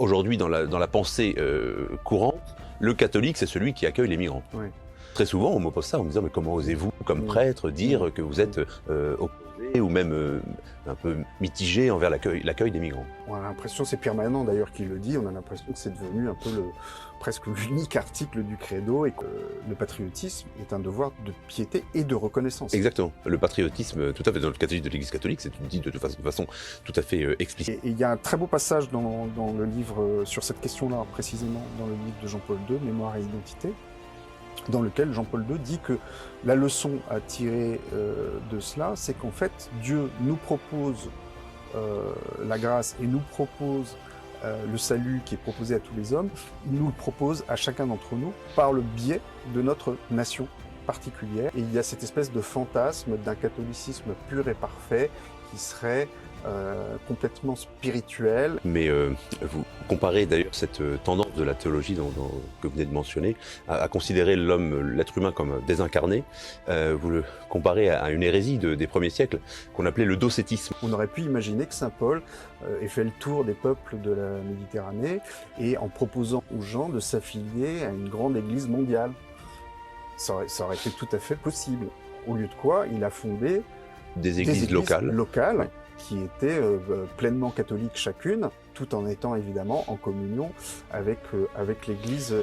Aujourd'hui, dans la pensée courante, le catholique, c'est celui qui accueille les migrants. Oui. Très souvent, on m'oppose ça en me disant « mais comment osez-vous, comme prêtre, dire que vous êtes opposé ou même un peu mitigé envers l'accueil des migrants ?» On a l'impression, c'est Pierre Manant d'ailleurs qui le dit, on a l'impression que c'est devenu un peu presque l'unique article du credo et que le patriotisme est un devoir de piété et de reconnaissance. Exactement. Le patriotisme, tout à fait, dans le catéchisme de l'Église catholique, c'est dit de façon tout à fait explicite. Et il y a un très beau passage dans le livre sur cette question-là, précisément dans le livre de Jean-Paul II, Mémoire et identité, dans lequel Jean-Paul II dit que la leçon à tirer de cela, c'est qu'en fait, Dieu nous propose la grâce et nous propose le salut qui est proposé à tous les hommes, il nous le propose à chacun d'entre nous par le biais de notre nation particulière. Et il y a cette espèce de fantasme d'un catholicisme pur et parfait qui serait complètement spirituel. Mais vous comparez d'ailleurs cette tendance de la théologie que vous venez de mentionner à considérer l'être humain comme désincarné. Vous le comparez à une hérésie des premiers siècles qu'on appelait le docétisme. On aurait pu imaginer que saint Paul ait fait le tour des peuples de la Méditerranée et en proposant aux gens de s'affilier à une grande église mondiale. Ça aurait été tout à fait possible. Au lieu de quoi, il a fondé des églises locales. Ouais. Qui étaient pleinement catholiques chacune, tout en étant évidemment en communion avec l'Église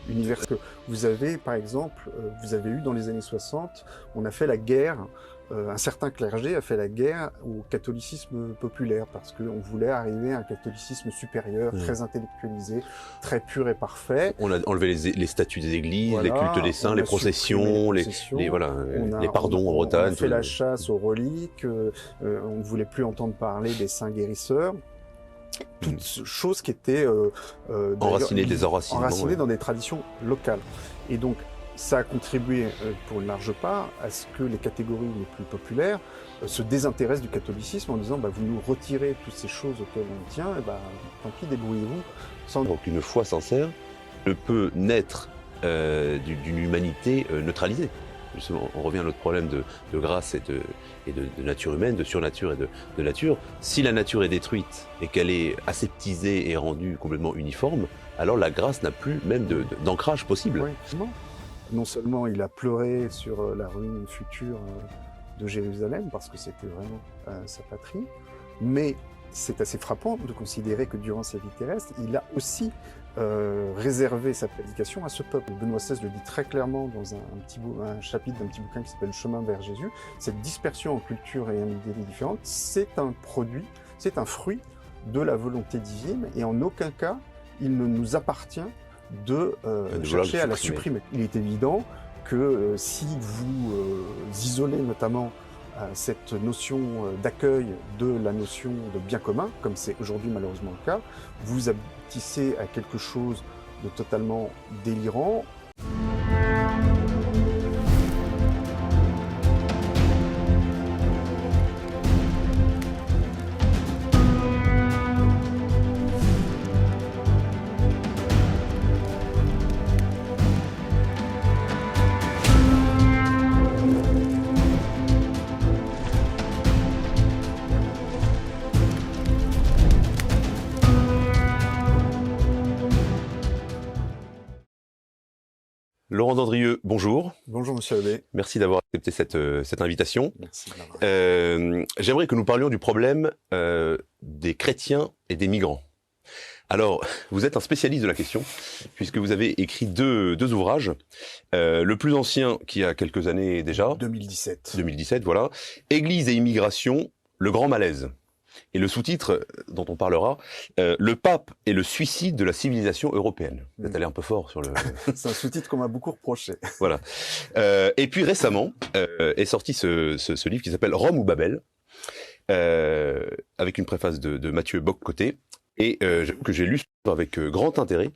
universelle. Vous avez, par exemple, vous avez eu dans les années 60, on a fait la guerre, un certain clergé a fait la guerre au catholicisme populaire, parce qu'on voulait arriver à un catholicisme supérieur, très intellectualisé, très pur et parfait. On a enlevé les statues des églises, voilà, les cultes des saints, les processions, les pardons en Bretagne. On a fait la chasse aux reliques, on ne voulait plus entendre parler des saints guérisseurs. Toutes choses qui étaient enracinées dans des traditions locales. Et donc, ça a contribué pour une large part à ce que les catégories les plus populaires se désintéressent du catholicisme en disant vous nous retirez toutes ces choses auxquelles on tient, et tant pis, débrouillez-vous. Donc une foi sincère ne peut naître d'une humanité neutralisée. Justement, on revient à notre problème de grâce et de nature humaine, de surnature et de nature. Si la nature est détruite et qu'elle est aseptisée et rendue complètement uniforme, alors la grâce n'a plus même d'ancrage possible. Oui, non seulement il a pleuré sur la ruine future de Jérusalem, parce que c'était vraiment sa patrie, mais c'est assez frappant de considérer que durant sa vie terrestre, il a aussi réservé sa prédication à ce peuple. Benoît XVI le dit très clairement dans un chapitre d'un petit bouquin qui s'appelle « Chemin vers Jésus ». Cette dispersion en culture et en idées différentes, c'est un produit, c'est un fruit de la volonté divine, et en aucun cas, il ne nous appartient de chercher à la supprimer. Il est évident que si vous isolez notamment cette notion d'accueil de la notion de bien commun, comme c'est aujourd'hui malheureusement le cas, vous aboutissez à quelque chose de totalement délirant. Laurent Dandrieux, bonjour. Bonjour Monsieur Abbé. Merci d'avoir accepté cette invitation. Merci de l'avoir. J'aimerais que nous parlions du problème des chrétiens et des migrants. Alors, vous êtes un spécialiste de la question, puisque vous avez écrit deux ouvrages. Le plus ancien, qui a quelques années déjà. 2017, voilà. Église et immigration, le grand malaise. Et le sous-titre, dont on parlera, le pape et le suicide de la civilisation européenne. Vous êtes allé un peu fort sur le... C'est un sous-titre qu'on m'a beaucoup reproché. Voilà. Et puis récemment, est sorti ce livre qui s'appelle Rome ou Babel, avec une préface de Mathieu Bock-Côté, et que j'ai lu avec grand intérêt,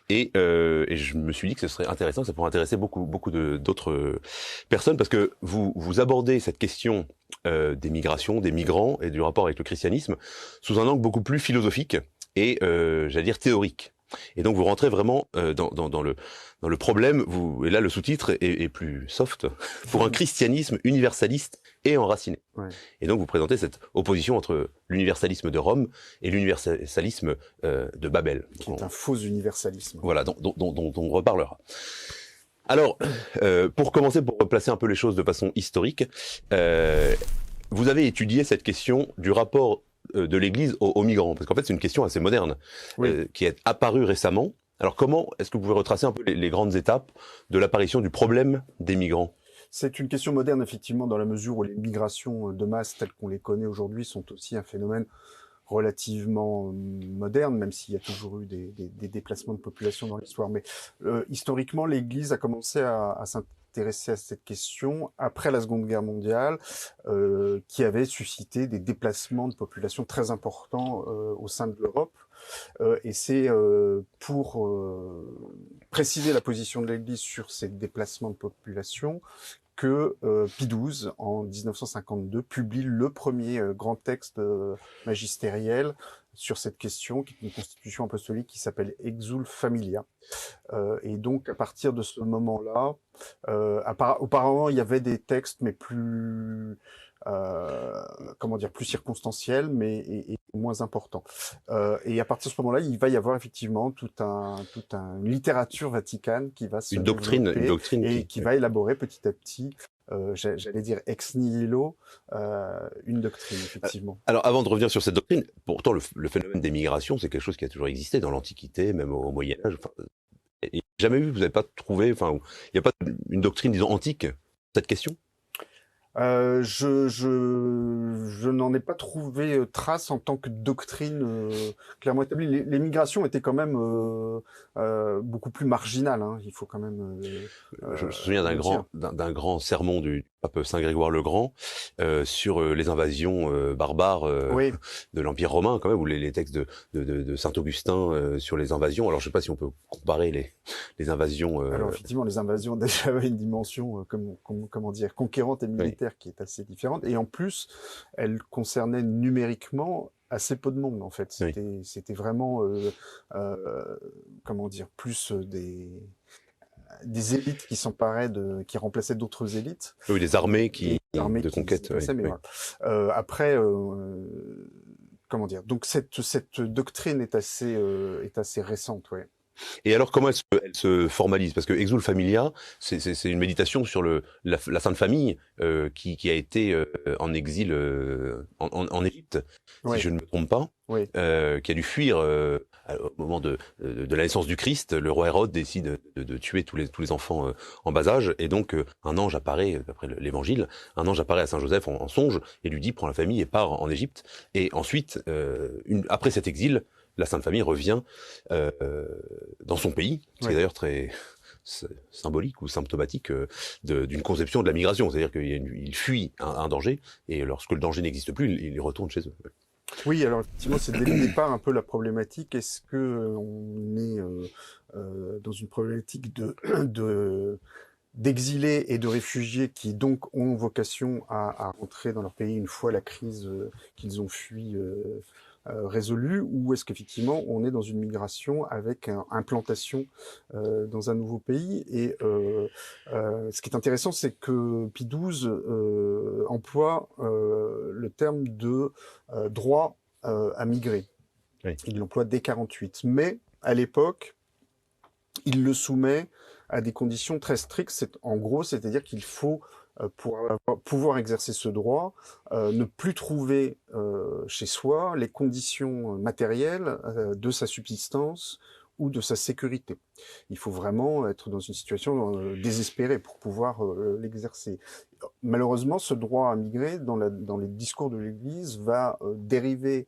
et je me suis dit que ce serait intéressant, que ça pourrait intéresser beaucoup d'autres personnes, parce que vous abordez cette question des migrations, des migrants et du rapport avec le christianisme sous un angle beaucoup plus philosophique et, j'allais dire, théorique. Et donc vous rentrez vraiment dans le problème, et là le sous-titre est plus soft, pour un christianisme universaliste et enraciné. Ouais. Et donc vous présentez cette opposition entre l'universalisme de Rome et l'universalisme de Babel. Qui est un faux universalisme. Voilà, dont on reparlera. Alors, pour commencer, pour replacer un peu les choses de façon historique, vous avez étudié cette question du rapport de l'Église aux migrants, parce qu'en fait c'est une question assez moderne, Oui. qui est apparue récemment. Alors comment est-ce que vous pouvez retracer un peu les grandes étapes de l'apparition du problème des migrants? C'est une question moderne, effectivement, dans la mesure où les migrations de masse telles qu'on les connaît aujourd'hui sont aussi un phénomène relativement moderne, même s'il y a toujours eu des déplacements de population dans l'histoire. Mais historiquement, l'Église a commencé à s'intéresser à cette question après la Seconde Guerre mondiale, qui avait suscité des déplacements de population très importants au sein de l'Europe. Et c'est pour préciser la position de l'Église sur ces déplacements de population que Pie XII, en 1952, publie le premier grand texte magistériel sur cette question, qui est une constitution apostolique qui s'appelle Exul Familia. Et donc, à partir de ce moment-là, auparavant, il y avait des textes, mais plus, plus circonstanciels, et moins importants. Et à partir de ce moment-là, il va y avoir effectivement toute une littérature vaticane qui va se une doctrine qui va élaborer petit à petit, j'allais dire ex nihilo, une doctrine, effectivement. Alors, avant de revenir sur cette doctrine, pourtant le phénomène des migrations, c'est quelque chose qui a toujours existé dans l'Antiquité, même au Moyen-Âge. Enfin, et jamais vu, vous n'avez pas trouvé, enfin, il n'y a pas une doctrine, disons, antique, cette question? Je n'en ai pas trouvé trace en tant que doctrine clairement établie. Les migrations étaient quand même beaucoup plus marginales, hein. Il faut quand même. Je me souviens d'un grand sermon du pape Saint Grégoire le Grand sur les invasions barbares Oui. de l'Empire romain, quand même, ou les textes de Saint Augustin sur les invasions. Alors, je sais pas si on peut comparer les invasions. Alors effectivement, les invasions déjà avaient une dimension comment dire, conquérante et militaire, Oui, qui est assez différente. Et en plus, elles concernaient numériquement assez peu de monde, en fait. oui. C'était vraiment comment dire, plus des élites qui s'emparaient qui remplaçaient d'autres élites. Oui, des armées Et des armées de qui conquête. se déplaçaient, mais Oui. voilà. Après, comment dire, donc cette doctrine est assez récente, ouais. Et alors, comment elle se formalise? Parce que Exul Familia, c'est une méditation sur la Sainte Famille qui a été en exil en Égypte, si Ouais, je ne me trompe pas, ouais. qui a dû fuir au moment de la naissance du Christ. Le roi Hérode décide de tuer tous les enfants en bas âge, et donc un ange apparaît, d'après l'Évangile, un ange apparaît à Saint Joseph en songe et lui dit: prends la famille et pars en Égypte. Et ensuite, après cet exil, la Sainte Famille revient dans son pays, ce qui est Ouais. d'ailleurs très symbolique ou symptomatique d'une conception de la migration. C'est-à-dire qu'il fuit un danger, et lorsque le danger n'existe plus, il retourne chez eux. Oui, alors effectivement, c'est dès le départ un peu la problématique. Est-ce que on est dans une problématique d'exilés et de réfugiés qui donc ont vocation à rentrer dans leur pays une fois la crise qu'ils ont fui résolue, ou est-ce qu'effectivement on est dans une migration avec implantation dans un nouveau pays? Et ce qui est intéressant, c'est que Pie XII emploie le terme de droit à migrer. Oui. Il l'emploie dès 48, mais à l'époque, il le soumet à des conditions très strictes. En gros, c'est-à-dire qu'il faut, pour pouvoir exercer ce droit, ne plus trouver chez soi les conditions matérielles de sa subsistance ou de sa sécurité. Il faut vraiment être dans une situation désespérée pour pouvoir l'exercer. Malheureusement, ce droit à migrer, dans les discours de l'Église, va dériver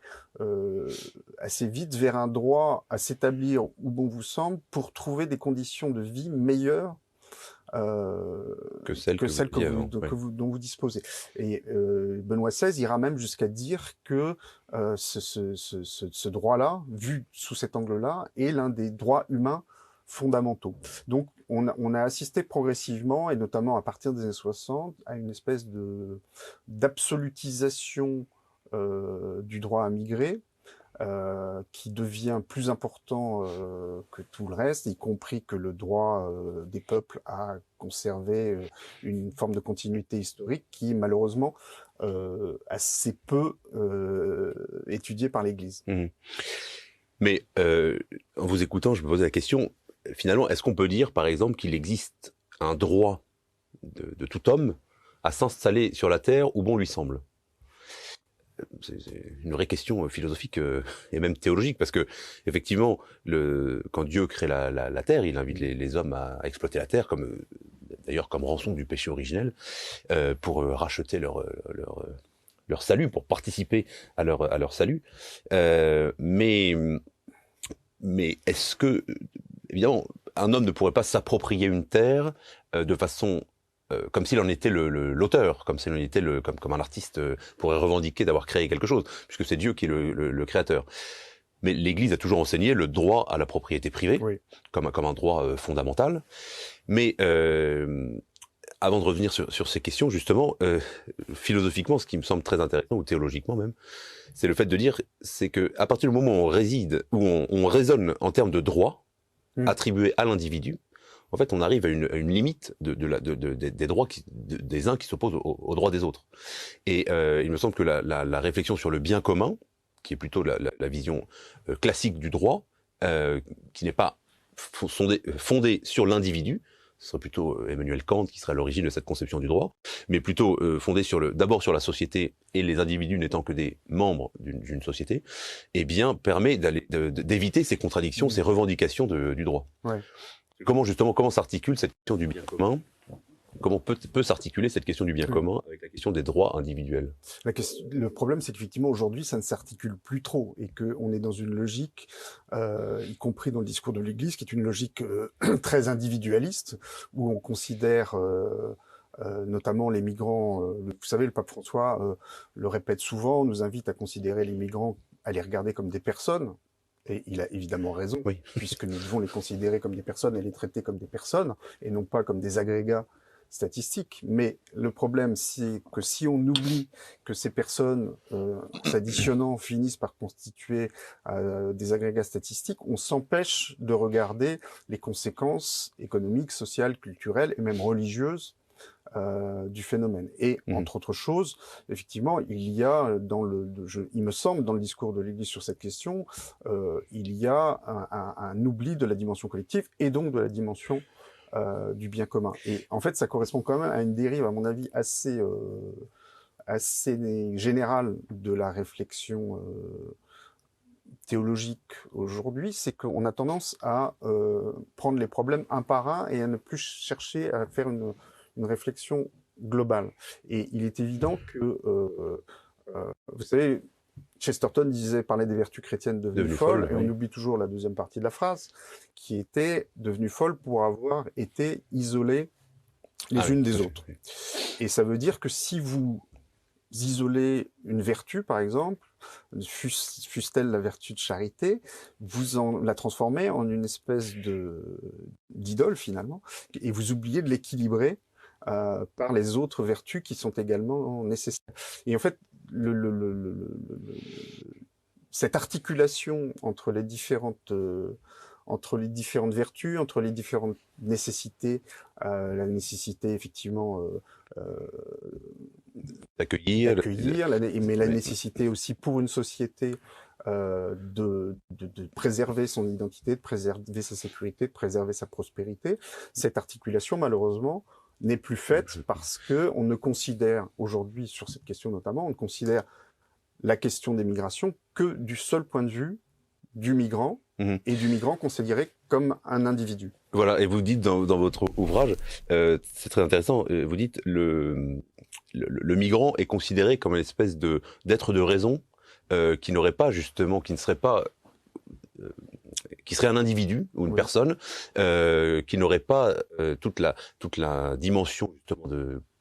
assez vite vers un droit à s'établir où bon vous semble pour trouver des conditions de vie meilleures Que celle dont vous disposez. Et Benoît XVI ira même jusqu'à dire que ce droit-là, vu sous cet angle-là, est l'un des droits humains fondamentaux. Donc on a assisté progressivement, et notamment à partir des années 60, à une espèce d'absolutisation du droit à migrer, qui devient plus important que tout le reste, y compris que le droit des peuples à conserver une forme de continuité historique qui, malheureusement, assez peu étudiée par l'Église. Mmh. Mais en vous écoutant, je me posais la question, finalement, est-ce qu'on peut dire, par exemple, qu'il existe un droit de tout homme à s'installer sur la terre où bon lui semble? C'est une vraie question philosophique et même théologique, parce que effectivement, quand Dieu crée la terre, il invite les hommes à exploiter la terre, comme d'ailleurs comme rançon du péché originel, pour racheter leur salut, pour participer à leur salut. Mais est-ce que, évidemment, un homme ne pourrait pas s'approprier une terre de façon comme s'il en était l'auteur, comme s'il en était comme un artiste pourrait revendiquer d'avoir créé quelque chose, puisque c'est Dieu qui est le créateur. Mais l'Église a toujours enseigné le droit à la propriété privée, Oui. comme un droit fondamental. Mais avant de revenir sur ces questions, justement, philosophiquement, ce qui me semble très intéressant, ou théologiquement même, c'est le fait de dire, c'est que à partir du moment où on réside, où on raisonne en termes de droit attribués à l'individu, en fait, on arrive à une limite des droits des uns qui s'opposent aux droits des autres. Et il me semble que la réflexion sur le bien commun, qui est plutôt la vision classique du droit, qui n'est pas fondée sur l'individu, ce serait plutôt Emmanuel Kant qui serait à l'origine de cette conception du droit, mais plutôt fondée d'abord sur la société et les individus n'étant que des membres d'une société, eh bien permet d'éviter ces contradictions, ces revendications du droit. Ouais. Comment s'articule cette question du bien commun? Comment peut s'articuler cette question du bien commun avec la question des droits individuels? Le problème, c'est qu'effectivement, aujourd'hui, ça ne s'articule plus trop et qu'on est dans une logique, y compris dans le discours de l'Église, qui est une logique très individualiste, où on considère notamment les migrants, vous savez, le pape François le répète souvent, nous invite à considérer les migrants, à les regarder comme des personnes. Et il a évidemment raison, oui, puisque nous devons les considérer comme des personnes et les traiter comme des personnes, et non pas comme des agrégats statistiques. Mais le problème, c'est que si on oublie que ces personnes, s'additionnant, finissent par constituer des agrégats statistiques, on s'empêche de regarder les conséquences économiques, sociales, culturelles et même religieuses du phénomène. Et entre autres choses, effectivement, il y a il me semble, dans le discours de l'Église sur cette question, il y a un oubli de la dimension collective et donc de la dimension du bien commun. Et en fait, ça correspond quand même à une dérive, à mon avis, assez générale de la réflexion théologique aujourd'hui, c'est qu'on a tendance à prendre les problèmes un par un et à ne plus chercher à faire une réflexion globale. Et il est évident que, vous savez, Chesterton parlait des vertus chrétiennes devenues folles, et on oublie toujours la deuxième partie de la phrase, qui était devenues folles pour avoir été isolées les unes des autres. Et ça veut dire que si vous isolez une vertu, par exemple, fût-elle la vertu de charité, vous la transformez en une espèce d'idole, finalement, et vous oubliez de l'équilibrer par les autres vertus qui sont également nécessaires. Et en fait, cette articulation entre les différentes vertus, entre les différentes nécessités, la nécessité effectivement d'accueillir, mais la nécessité aussi pour une société de préserver son identité, de préserver sa sécurité, de préserver sa prospérité. Cette articulation, malheureusement, n'est plus faite parce que on ne considère aujourd'hui, sur cette question notamment, on ne considère la question des migrations que du seul point de vue du migrant et du migrant considéré comme un individu. Voilà, et vous dites dans votre ouvrage, c'est très intéressant, vous dites le migrant est considéré comme une espèce d'être de raison qui n'aurait pas justement, qui ne serait pas qui serait un individu ou une personne qui n'aurait pas toute la dimension justement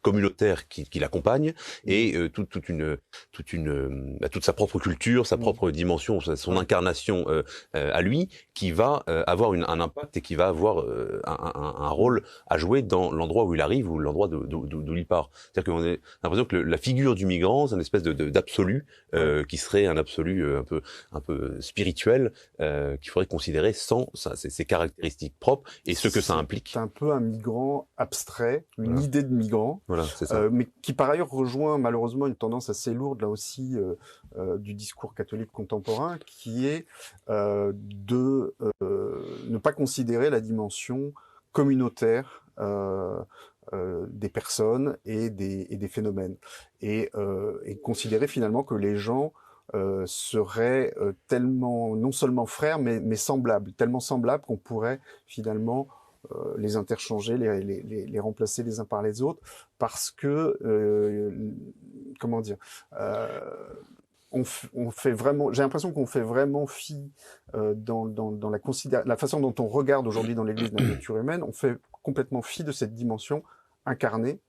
communautaire qui l'accompagne et toute sa propre culture, sa propre dimension, son incarnation à lui, qui va avoir un impact et qui va avoir un rôle à jouer dans l'endroit où il arrive ou l'endroit d'où il part. C'est-à-dire qu'on a l'impression que la figure du migrant, c'est une espèce d'absolu qui serait un absolu un peu spirituel qu'il faudrait considérer sans ses caractéristiques propres et ce que ça implique. C'est un peu un migrant abstrait, une idée de migrant, c'est ça. mais qui par ailleurs rejoint malheureusement une tendance assez lourde là aussi du discours catholique contemporain, qui est de ne pas considérer la dimension communautaire des personnes et des phénomènes, et considérer finalement que les gens seraient tellement, non seulement frères, mais semblables, tellement semblables qu'on pourrait finalement les interchanger, les remplacer les uns par les autres, parce que, comment dire, on fait vraiment, j'ai l'impression qu'on fait vraiment fi dans la façon dont on regarde aujourd'hui dans l'Église la nature humaine, on fait complètement fi de cette dimension incarnée,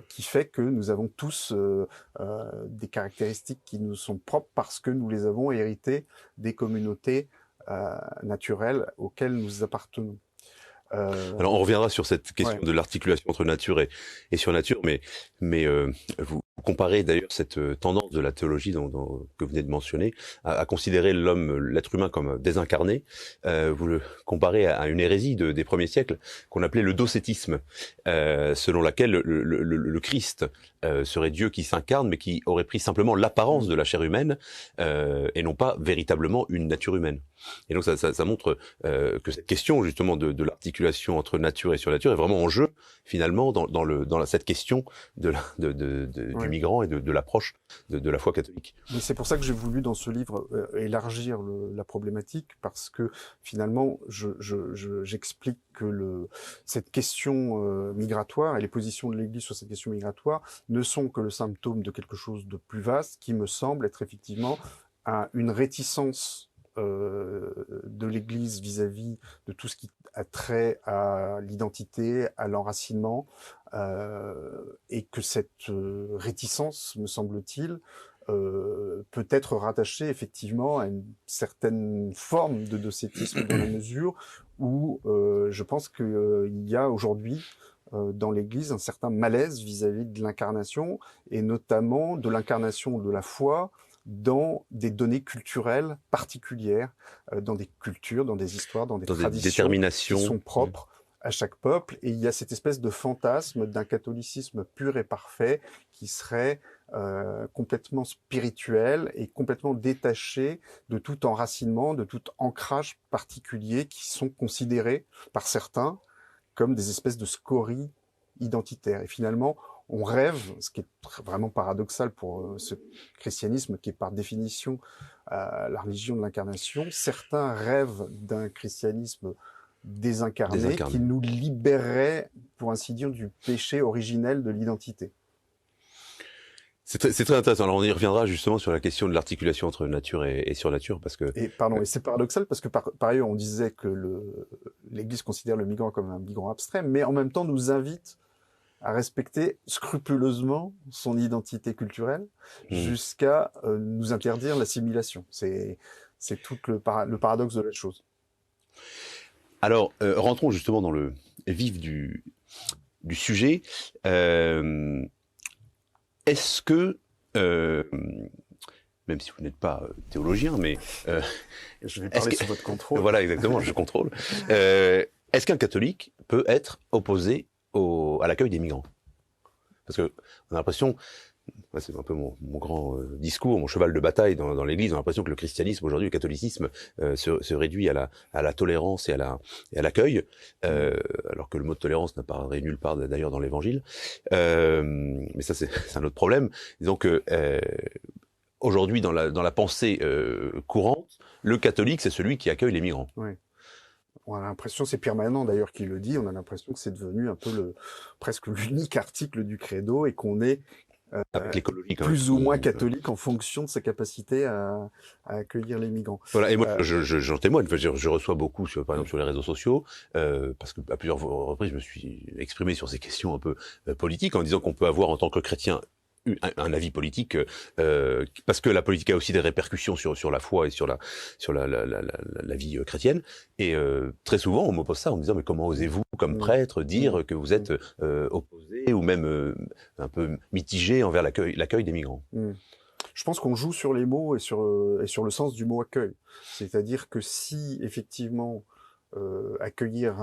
qui fait que nous avons tous des caractéristiques qui nous sont propres parce que nous les avons héritées des communautés naturelles auxquelles nous appartenons. Alors on reviendra sur cette question de l'articulation entre nature et surnature, mais vous comparez d'ailleurs cette tendance de la théologie que vous venez de mentionner à considérer l'être humain comme désincarné. Vous le comparez à une hérésie des premiers siècles qu'on appelait le docétisme, selon laquelle le Christ serait Dieu qui s'incarne, mais qui aurait pris simplement l'apparence de la chair humaine et non pas véritablement une nature humaine. Et donc ça montre que cette question justement de l'articulation entre nature et surnature est vraiment en jeu finalement dans cette question du migrant et de l'approche de la foi catholique. Mais c'est pour ça que j'ai voulu dans ce livre élargir la problématique, parce que finalement j'explique que cette question migratoire et les positions de l'Église sur cette question migratoire ne sont que le symptôme de quelque chose de plus vaste qui me semble être effectivement une réticence de l'Église vis-à-vis de tout ce qui a trait à l'identité, à l'enracinement, et que cette réticence, me semble-t-il, peut être rattachée effectivement à une certaine forme de docétisme, dans la mesure où je pense qu'il y a aujourd'hui dans l'Église un certain malaise vis-à-vis de l'incarnation, et notamment de l'incarnation de la foi dans des données culturelles particulières, dans des cultures, dans des histoires, dans des traditions qui sont propres à chaque peuple. Et il y a cette espèce de fantasme d'un catholicisme pur et parfait qui serait complètement spirituel et complètement détaché de tout enracinement, de tout ancrage particulier, qui sont considérés par certains comme des espèces de scories identitaires. Et finalement, on rêve, ce qui est vraiment paradoxal pour ce christianisme qui est par définition la religion de l'incarnation, certains rêvent d'un christianisme désincarné qui nous libérerait, pour ainsi dire, du péché originel de l'identité. C'est très intéressant. Alors on y reviendra justement sur la question de l'articulation entre nature et surnature, parce que... Et c'est paradoxal parce que par ailleurs on disait que l'Église considère le migrant comme un migrant abstrait, mais en même temps nous invite à respecter scrupuleusement son identité culturelle jusqu'à nous interdire l'assimilation. C'est tout le paradoxe de la chose. Alors, rentrons justement dans le vif du sujet. Est-ce que, même si vous n'êtes pas théologien, mais... je vais parler sous votre contrôle. Voilà, exactement, je contrôle. Est-ce qu'un catholique peut être opposé à l'accueil des migrants? Parce que on a l'impression, c'est un peu mon grand discours, mon cheval de bataille dans l'Église, on a l'impression que le christianisme aujourd'hui, le catholicisme se réduit à la tolérance et à l'accueil, alors que le mot de tolérance n'apparaît nulle part d'ailleurs dans l'Évangile. Mais ça c'est un autre problème. Disons que aujourd'hui dans la pensée courante, le catholique c'est celui qui accueille les migrants. Oui. On a l'impression, c'est Pierre Manant d'ailleurs qui le dit, on a l'impression que c'est devenu un peu presque l'unique article du credo, et qu'on est avec l'écologie quand même. Plus ou moins catholique en fonction de sa capacité à accueillir les migrants. Voilà, et moi j'en témoigne. Enfin, je reçois beaucoup, par exemple sur les réseaux sociaux, parce que à plusieurs reprises je me suis exprimé sur ces questions un peu politiques en disant qu'on peut avoir en tant que chrétien un avis politique, parce que la politique a aussi des répercussions sur la foi et sur la vie chrétienne. Et très souvent, on m'oppose ça en me disant mais comment osez-vous, comme prêtre, dire que vous êtes opposé ou même un peu mitigé envers l'accueil des migrants. Je pense qu'on joue sur les mots et sur le sens du mot accueil. C'est-à-dire que si effectivement accueillir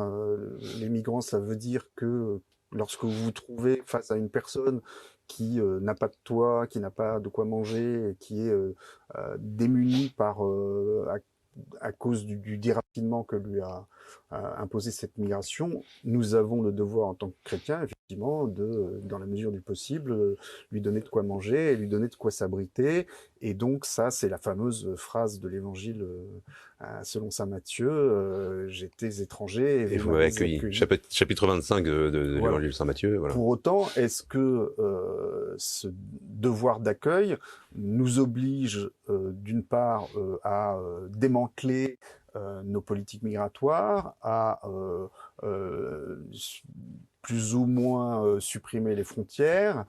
les migrants, ça veut dire que lorsque vous vous trouvez face à une personne qui n'a pas de toit, qui n'a pas de quoi manger, et qui est démunie à cause du déracinement que lui a imposé cette migration, nous avons le devoir en tant que chrétiens, effectivement, dans la mesure du possible, lui donner de quoi manger et lui donner de quoi s'abriter. Et donc ça, c'est la fameuse phrase de l'Évangile selon saint Matthieu, j'étais étranger et vous m'avez accueilli. Chapitre 25 de l'Évangile de saint Matthieu. Voilà. Pour autant, est-ce que ce devoir d'accueil nous oblige d'une part à démanteler nos politiques migratoires, à plus ou moins supprimer les frontières?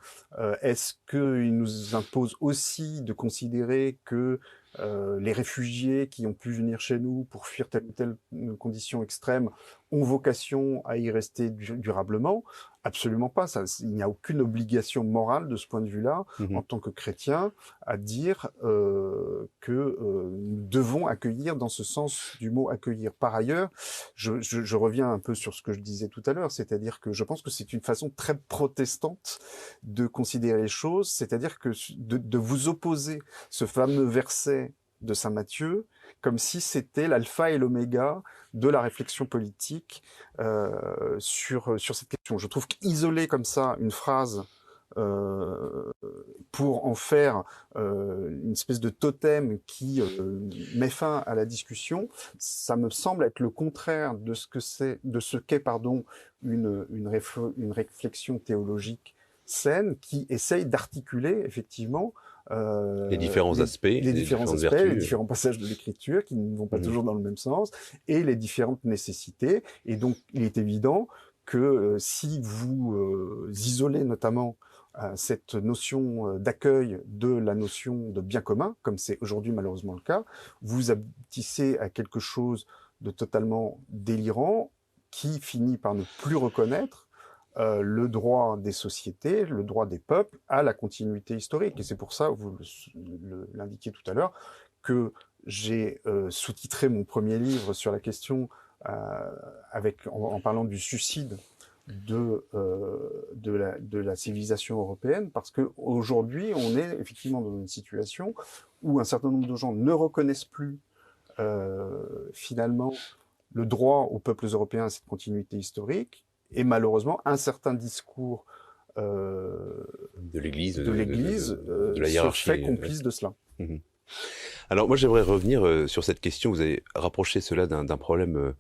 Est-ce qu'il nous impose aussi de considérer que les réfugiés qui ont pu venir chez nous pour fuir telle ou telle condition extrême ont vocation à y rester durablement? Absolument pas. Il n'y a aucune obligation morale de ce point de vue-là, en tant que chrétien, à dire que nous devons accueillir dans ce sens du mot accueillir. Par ailleurs, je reviens un peu sur ce que je disais tout à l'heure, c'est-à-dire que je pense que c'est une façon très protestante de considérer les choses, c'est-à-dire que de vous opposer ce fameux verset de saint Matthieu comme si c'était l'alpha et l'oméga de la réflexion politique sur cette question. Je trouve qu'isoler comme ça une phrase pour en faire une espèce de totem qui met fin à la discussion, ça me semble être le contraire de ce qu'est une réflexion théologique saine qui essaye d'articuler effectivement les différents aspects, les différents passages de l'écriture qui ne vont pas toujours dans le même sens, et les différentes nécessités. Et donc, il est évident que si vous isolez notamment cette notion d'accueil de la notion de bien commun, comme c'est aujourd'hui malheureusement le cas, vous aboutissez à quelque chose de totalement délirant qui finit par ne plus reconnaître le droit des sociétés, le droit des peuples à la continuité historique. Et c'est pour ça, vous l'indiquiez tout à l'heure, que j'ai sous-titré mon premier livre sur la question en parlant du suicide de la civilisation européenne, parce que aujourd'hui, on est effectivement dans une situation où un certain nombre de gens ne reconnaissent plus finalement le droit aux peuples européens à cette continuité historique. Et malheureusement, un certain discours de l'Église, de la hiérarchie, se fait complice de cela. Alors moi, j'aimerais revenir sur cette question. Vous avez rapproché cela d'un problème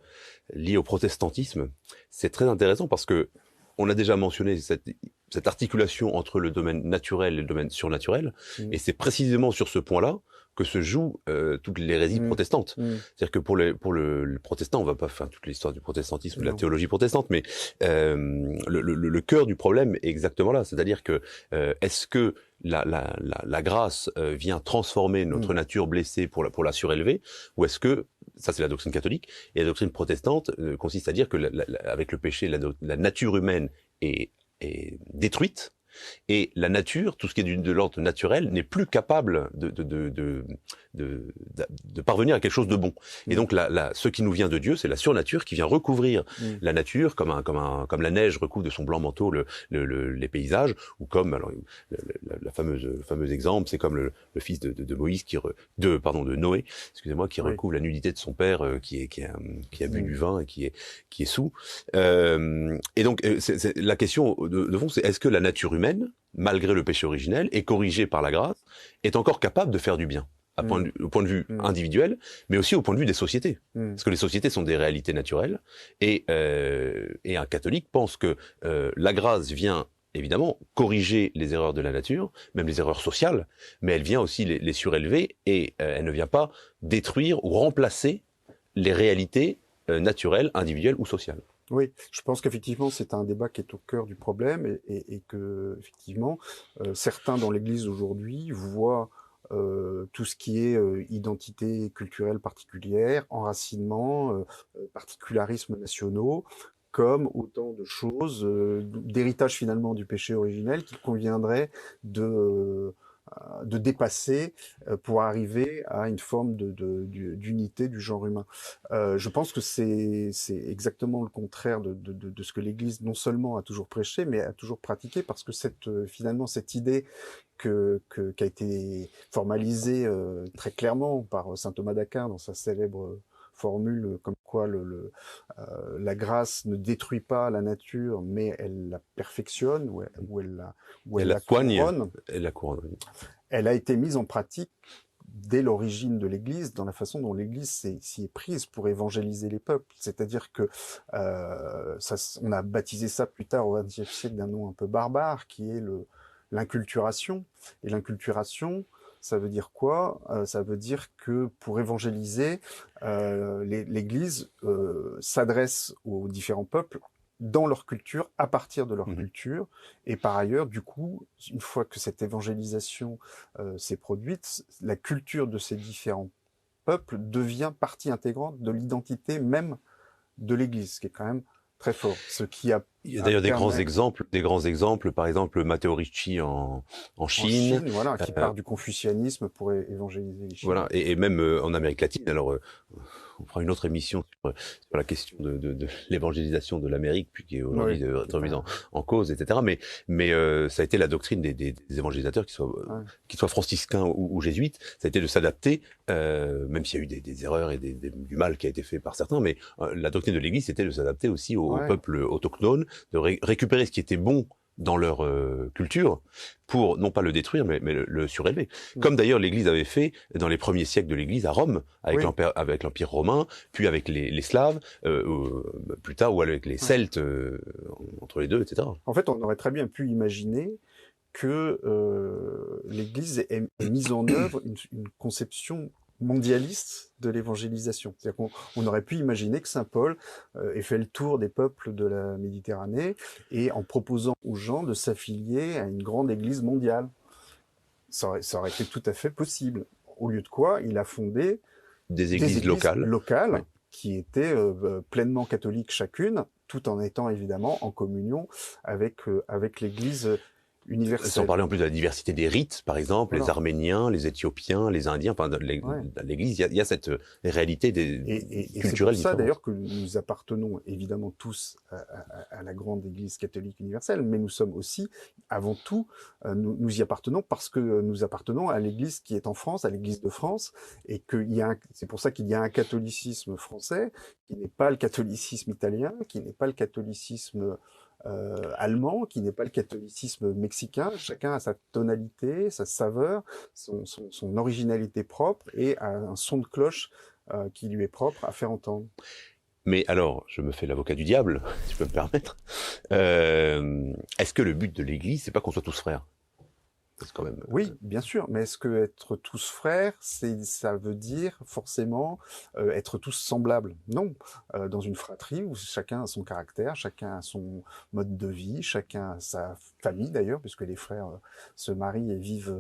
lié au protestantisme. C'est très intéressant parce que on a déjà mentionné cette articulation entre le domaine naturel et le domaine surnaturel, et c'est précisément sur ce point-là que se jouent toutes les l'hérésie protestante. C'est-à-dire que pour le protestant, on va pas faire toute l'histoire du protestantisme, de la théologie protestante, mais le cœur du problème est exactement là. C'est-à-dire que est-ce que la grâce vient transformer notre nature blessée pour la surélever, ou est-ce que ça c'est la doctrine catholique, et la doctrine protestante consiste à dire que avec le péché, la nature humaine est détruite, et la nature, tout ce qui est de l'ordre naturel, n'est plus capable de parvenir à quelque chose de bon. Et donc ce qui nous vient de Dieu, c'est la surnature qui vient recouvrir la nature comme la neige recouvre de son blanc manteau les paysages, ou comme la fameuse exemple, c'est comme le fils de Moïse de Noé, excusez-moi, qui recouvre la nudité de son père qui a bu du vin et qui est saoul. Et donc la question de fond, c'est est-ce que la nature humaine, malgré le péché originel, et corrigée par la grâce, est encore capable de faire du bien, au point de vue individuel, mais aussi au point de vue des sociétés. Parce que les sociétés sont des réalités naturelles, et un catholique pense que la grâce vient évidemment corriger les erreurs de la nature, même les erreurs sociales, mais elle vient aussi les surélever et elle ne vient pas détruire ou remplacer les réalités naturelles, individuelles ou sociales. Oui, je pense qu'effectivement, c'est un débat qui est au cœur du problème et que, effectivement, certains dans l'Église aujourd'hui voient tout ce qui est identité culturelle particulière, enracinement, particularismes nationaux, comme autant de choses, d'héritage finalement du péché originel qu'il conviendrait de dépasser pour arriver à une forme d'unité du genre humain. Je pense que c'est exactement le contraire de ce que l'Église non seulement a toujours prêché, mais a toujours pratiqué, parce que finalement cette idée qui a été formalisée très clairement par saint Thomas d'Aquin dans sa célèbre formule comme quoi la grâce ne détruit pas la nature, mais elle la perfectionne, ou elle la couronne. Elle la couronne, oui. Elle a été mise en pratique dès l'origine de l'Église, dans la façon dont l'Église s'y est prise pour évangéliser les peuples. C'est-à-dire que on a baptisé ça plus tard au XXe siècle d'un nom un peu barbare, qui est l'inculturation. Et l'inculturation, ça veut dire quoi? Ça veut dire que pour évangéliser, l'Église s'adresse aux différents peuples dans leur culture, à partir de leur culture. Et par ailleurs, du coup, une fois que cette évangélisation s'est produite, la culture de ces différents peuples devient partie intégrante de l'identité même de l'Église, ce qui est quand même très fort. Il y a d'ailleurs des grands exemples, par exemple Matteo Ricci en Chine. Voilà, qui part du confucianisme pour évangéliser les Chinois. Voilà, et même en Amérique latine. Alors, on fera une autre émission sur la question de l'évangélisation de l'Amérique, puis qui est aujourd'hui remise en cause, etc. Mais ça a été la doctrine des évangélisateurs, qu'ils soient franciscains ou jésuites, ça a été de s'adapter, même s'il y a eu des erreurs et du mal qui a été fait par certains, mais la doctrine de l'Église, c'était de s'adapter aussi aux peuples autochtones, de récupérer ce qui était bon dans leur culture pour non pas le détruire mais le surélever. Comme d'ailleurs l'Église avait fait dans les premiers siècles de l'Église à Rome avec l'Empire romain, puis avec les Slaves, plus tard, ou avec les Celtes, entre les deux, etc. En fait, on aurait très bien pu imaginer que l'Église ait mis en œuvre une conception mondialiste de l'évangélisation. C'est-à-dire qu'on aurait pu imaginer que saint Paul ait fait le tour des peuples de la Méditerranée et en proposant aux gens de s'affilier à une grande église mondiale. Ça aurait été tout à fait possible. Au lieu de quoi, il a fondé des églises locales qui étaient pleinement catholiques chacune, tout en étant évidemment en communion avec l'église universelle. Sans parler en plus de la diversité des rites, par exemple, les Arméniens, les Éthiopiens, les Indiens, enfin, l'Église, il y a cette réalité culturelle. Et c'est pour ça d'ailleurs que nous appartenons évidemment tous à la grande Église catholique universelle, mais nous sommes aussi, avant tout, nous y appartenons parce que nous appartenons à l'Église qui est en France, à l'Église de France, et c'est pour ça qu'il y a un catholicisme français qui n'est pas le catholicisme italien, qui n'est pas le catholicisme allemand, qui n'est pas le catholicisme mexicain. Chacun a sa tonalité, sa saveur, son originalité propre et un son de cloche qui lui est propre à faire entendre. Mais alors, je me fais l'avocat du diable, si je peux me permettre. Est-ce que le but de l'Église, c'est pas qu'on soit tous frères? Quand même, oui, bien sûr, mais est-ce que être tous frères, ça veut dire forcément être tous semblables? Non. Dans une fratrie où chacun a son caractère, chacun a son mode de vie, chacun a sa famille d'ailleurs, puisque les frères se marient et vivent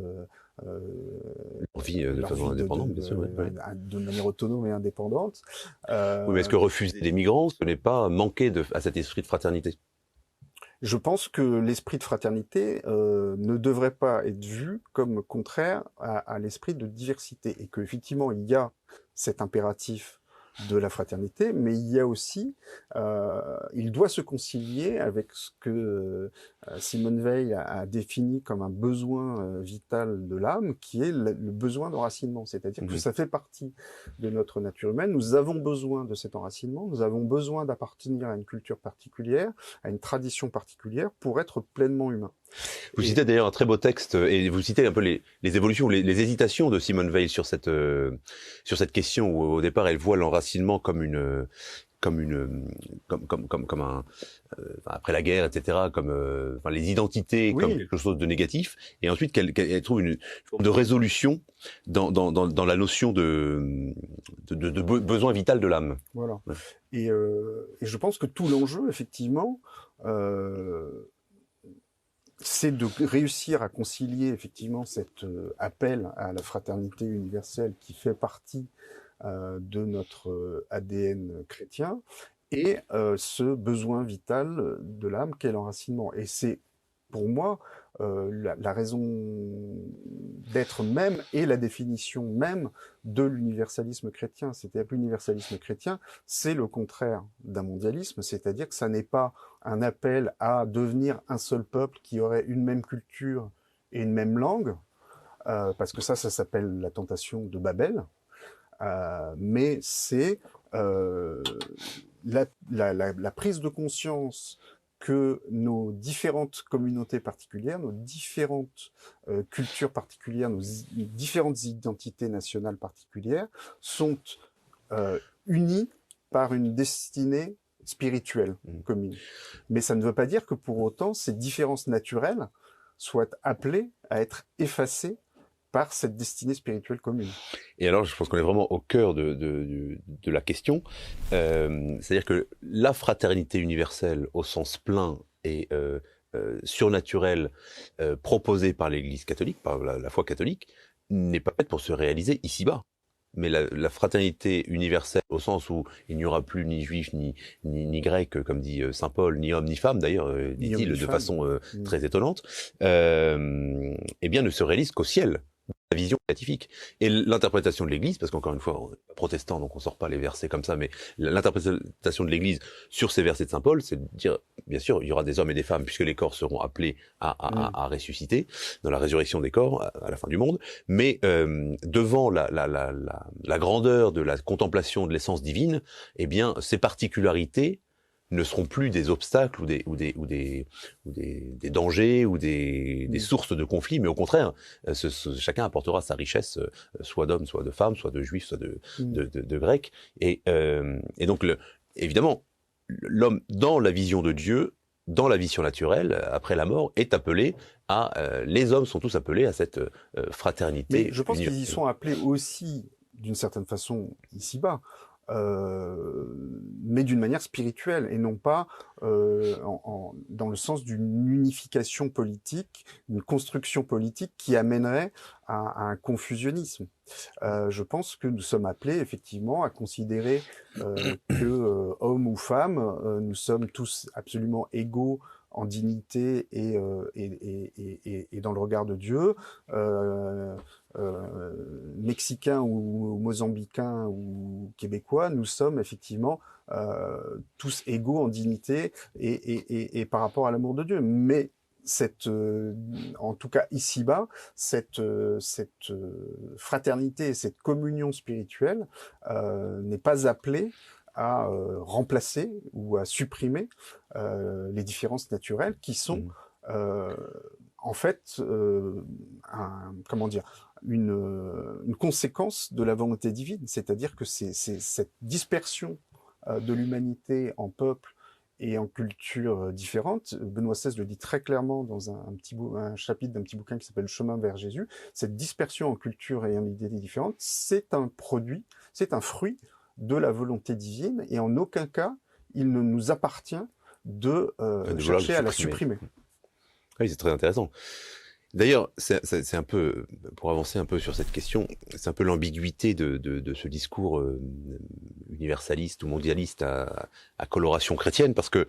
leur vie de façon indépendante, bien sûr. De manière autonome et indépendante. Oui, mais est-ce que refuser des migrants, ce n'est pas manquer à cet esprit de fraternité? Je pense que l'esprit de fraternité ne devrait pas être vu comme contraire à l'esprit de diversité, et qu'effectivement il y a cet impératif de la fraternité, mais il y a aussi, il doit se concilier avec ce que Simone Weil a défini comme un besoin vital de l'âme, qui est le besoin d'enracinement. C'est-à-dire que ça fait partie de notre nature humaine. Nous avons besoin de cet enracinement, nous avons besoin d'appartenir à une culture particulière, à une tradition particulière pour être pleinement humain. Vous citez d'ailleurs un très beau texte, et vous citez un peu les évolutions, les hésitations de Simone Weil sur cette question, où au départ elle voit l'enracinement comme comme un après la guerre, etc., les identités comme quelque chose de négatif, et ensuite qu'elle trouve une forme de résolution dans la notion de besoin vital de l'âme. Voilà. Ouais. Et je pense que tout l'enjeu, effectivement, c'est de réussir à concilier effectivement cet appel à la fraternité universelle qui fait partie de notre ADN chrétien et ce besoin vital de l'âme qu'est l'enracinement. Et c'est pour moi la raison d'être même et la définition même de l'universalisme chrétien. C'est-à-dire que l'universalisme chrétien, c'est le contraire d'un mondialisme, c'est-à-dire que ça n'est pas un appel à devenir un seul peuple qui aurait une même culture et une même langue, parce que ça s'appelle la tentation de Babel, mais c'est la prise de conscience que nos différentes communautés particulières, nos différentes cultures particulières, nos différentes identités nationales particulières sont unies par une destinée spirituelle commune. Mais ça ne veut pas dire que pour autant ces différences naturelles soient appelées à être effacées par cette destinée spirituelle commune. Et alors, je pense qu'on est vraiment au cœur de la question. C'est-à-dire que la fraternité universelle, au sens plein et surnaturelle, proposée par l'Église catholique, par la foi catholique, n'est pas faite pour se réaliser ici-bas. Mais la fraternité universelle, au sens où il n'y aura plus ni juifs, ni grecs, comme dit saint Paul, ni hommes, ni femmes, d'ailleurs, dit-il de façon très étonnante, eh bien, ne se réalise qu'au ciel. La vision béatifique. Et l'interprétation de l'Église, parce qu'encore une fois, on est protestant, donc on sort pas les versets comme ça, mais l'interprétation de l'Église sur ces versets de saint Paul, c'est de dire, bien sûr, il y aura des hommes et des femmes, puisque les corps seront appelés à ressusciter dans la résurrection des corps à la fin du monde, mais devant la grandeur de la contemplation de l'essence divine, eh bien, ces particularités ne seront plus des obstacles ou des dangers ou des sources de conflits, mais au contraire, chacun apportera sa richesse, soit d'hommes, soit de femmes, soit de juifs, soit de grecs. Et donc, évidemment, l'homme, dans la vision de Dieu, dans la vie surnaturelle, après la mort, est appelé les hommes sont tous appelés à cette fraternité. Mais je pense qu'ils y sont appelés aussi, d'une certaine façon, ici-bas. Mais d'une manière spirituelle et non pas dans le sens d'une unification politique, une construction politique qui amènerait à un confusionnisme. Je pense que nous sommes appelés effectivement à considérer que hommes ou femmes, nous sommes tous absolument égaux en dignité et dans le regard de Dieu, mexicains ou mozambicains ou québécois, nous sommes effectivement tous égaux en dignité et par rapport à l'amour de Dieu. Mais en tout cas ici-bas, cette fraternité, cette communion spirituelle n'est pas appelée à remplacer ou à supprimer les différences naturelles qui sont en fait une conséquence de la volonté divine, c'est-à-dire que c'est cette dispersion de l'humanité en peuples et en cultures différentes. Benoît XVI le dit très clairement dans un chapitre d'un petit bouquin qui s'appelle « Chemin vers Jésus ». Cette dispersion en cultures et en identités différentes, c'est un produit, c'est un fruit de la volonté divine, et en aucun cas, il ne nous appartient de chercher à la supprimer. Oui, c'est très intéressant. D'ailleurs, c'est un peu, pour avancer un peu sur cette question, c'est un peu l'ambiguïté de ce discours universaliste ou mondialiste à coloration chrétienne, parce que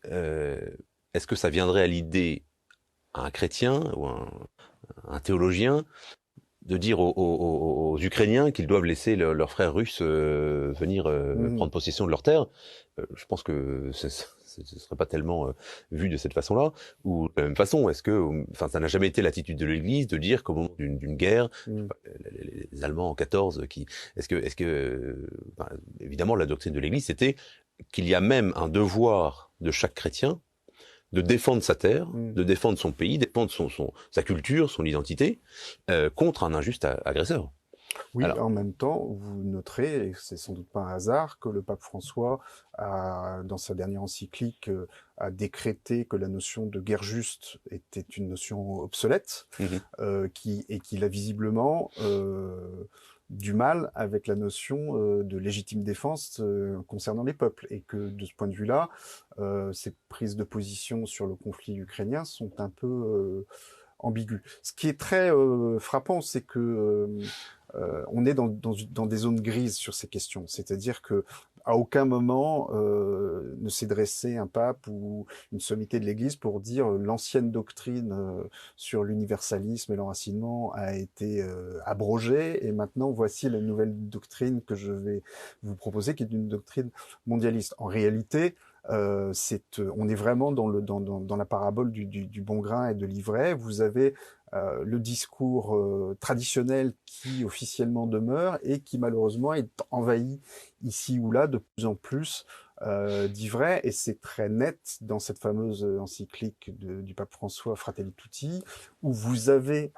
est-ce que ça viendrait à l'idée à un chrétien ou un théologien de dire aux Ukrainiens qu'ils doivent laisser leurs frères russes venir prendre possession de leurs terres? Je pense que ce serait pas tellement vu de cette façon-là. Ou de la même façon, est-ce que, ça n'a jamais été l'attitude de l'Église de dire qu'au moment d'une guerre, les Allemands en 14, évidemment, la doctrine de l'Église, c'était qu'il y a même un devoir de chaque chrétien de défendre sa terre, de défendre son pays, défendre sa culture, son identité, contre un injuste agresseur. Oui, Alors, en même temps, vous noterez, et c'est sans doute pas un hasard, que le pape François a, dans sa dernière encyclique, a décrété que la notion de guerre juste était une notion obsolète, mhm, et qu'il a visiblement du mal avec la notion de légitime défense concernant les peuples, et que de ce point de vue-là, ses prises de position sur le conflit ukrainien sont un peu ambiguës. Ce qui est très frappant, c'est que on est dans des zones grises sur ces questions. C'est-à-dire que à aucun moment ne s'est dressé un pape ou une sommité de l'Église pour dire l'ancienne doctrine sur l'universalisme et l'enracinement a été abrogée et maintenant voici la nouvelle doctrine que je vais vous proposer qui est une doctrine mondialiste. En réalité, on est vraiment dans la parabole du bon grain et de l'ivraie. Vous avez le discours traditionnel qui officiellement demeure et qui malheureusement est envahi ici ou là de plus en plus d'ivraie, et c'est très net dans cette fameuse encyclique du pape François Fratelli Tutti, où vous avez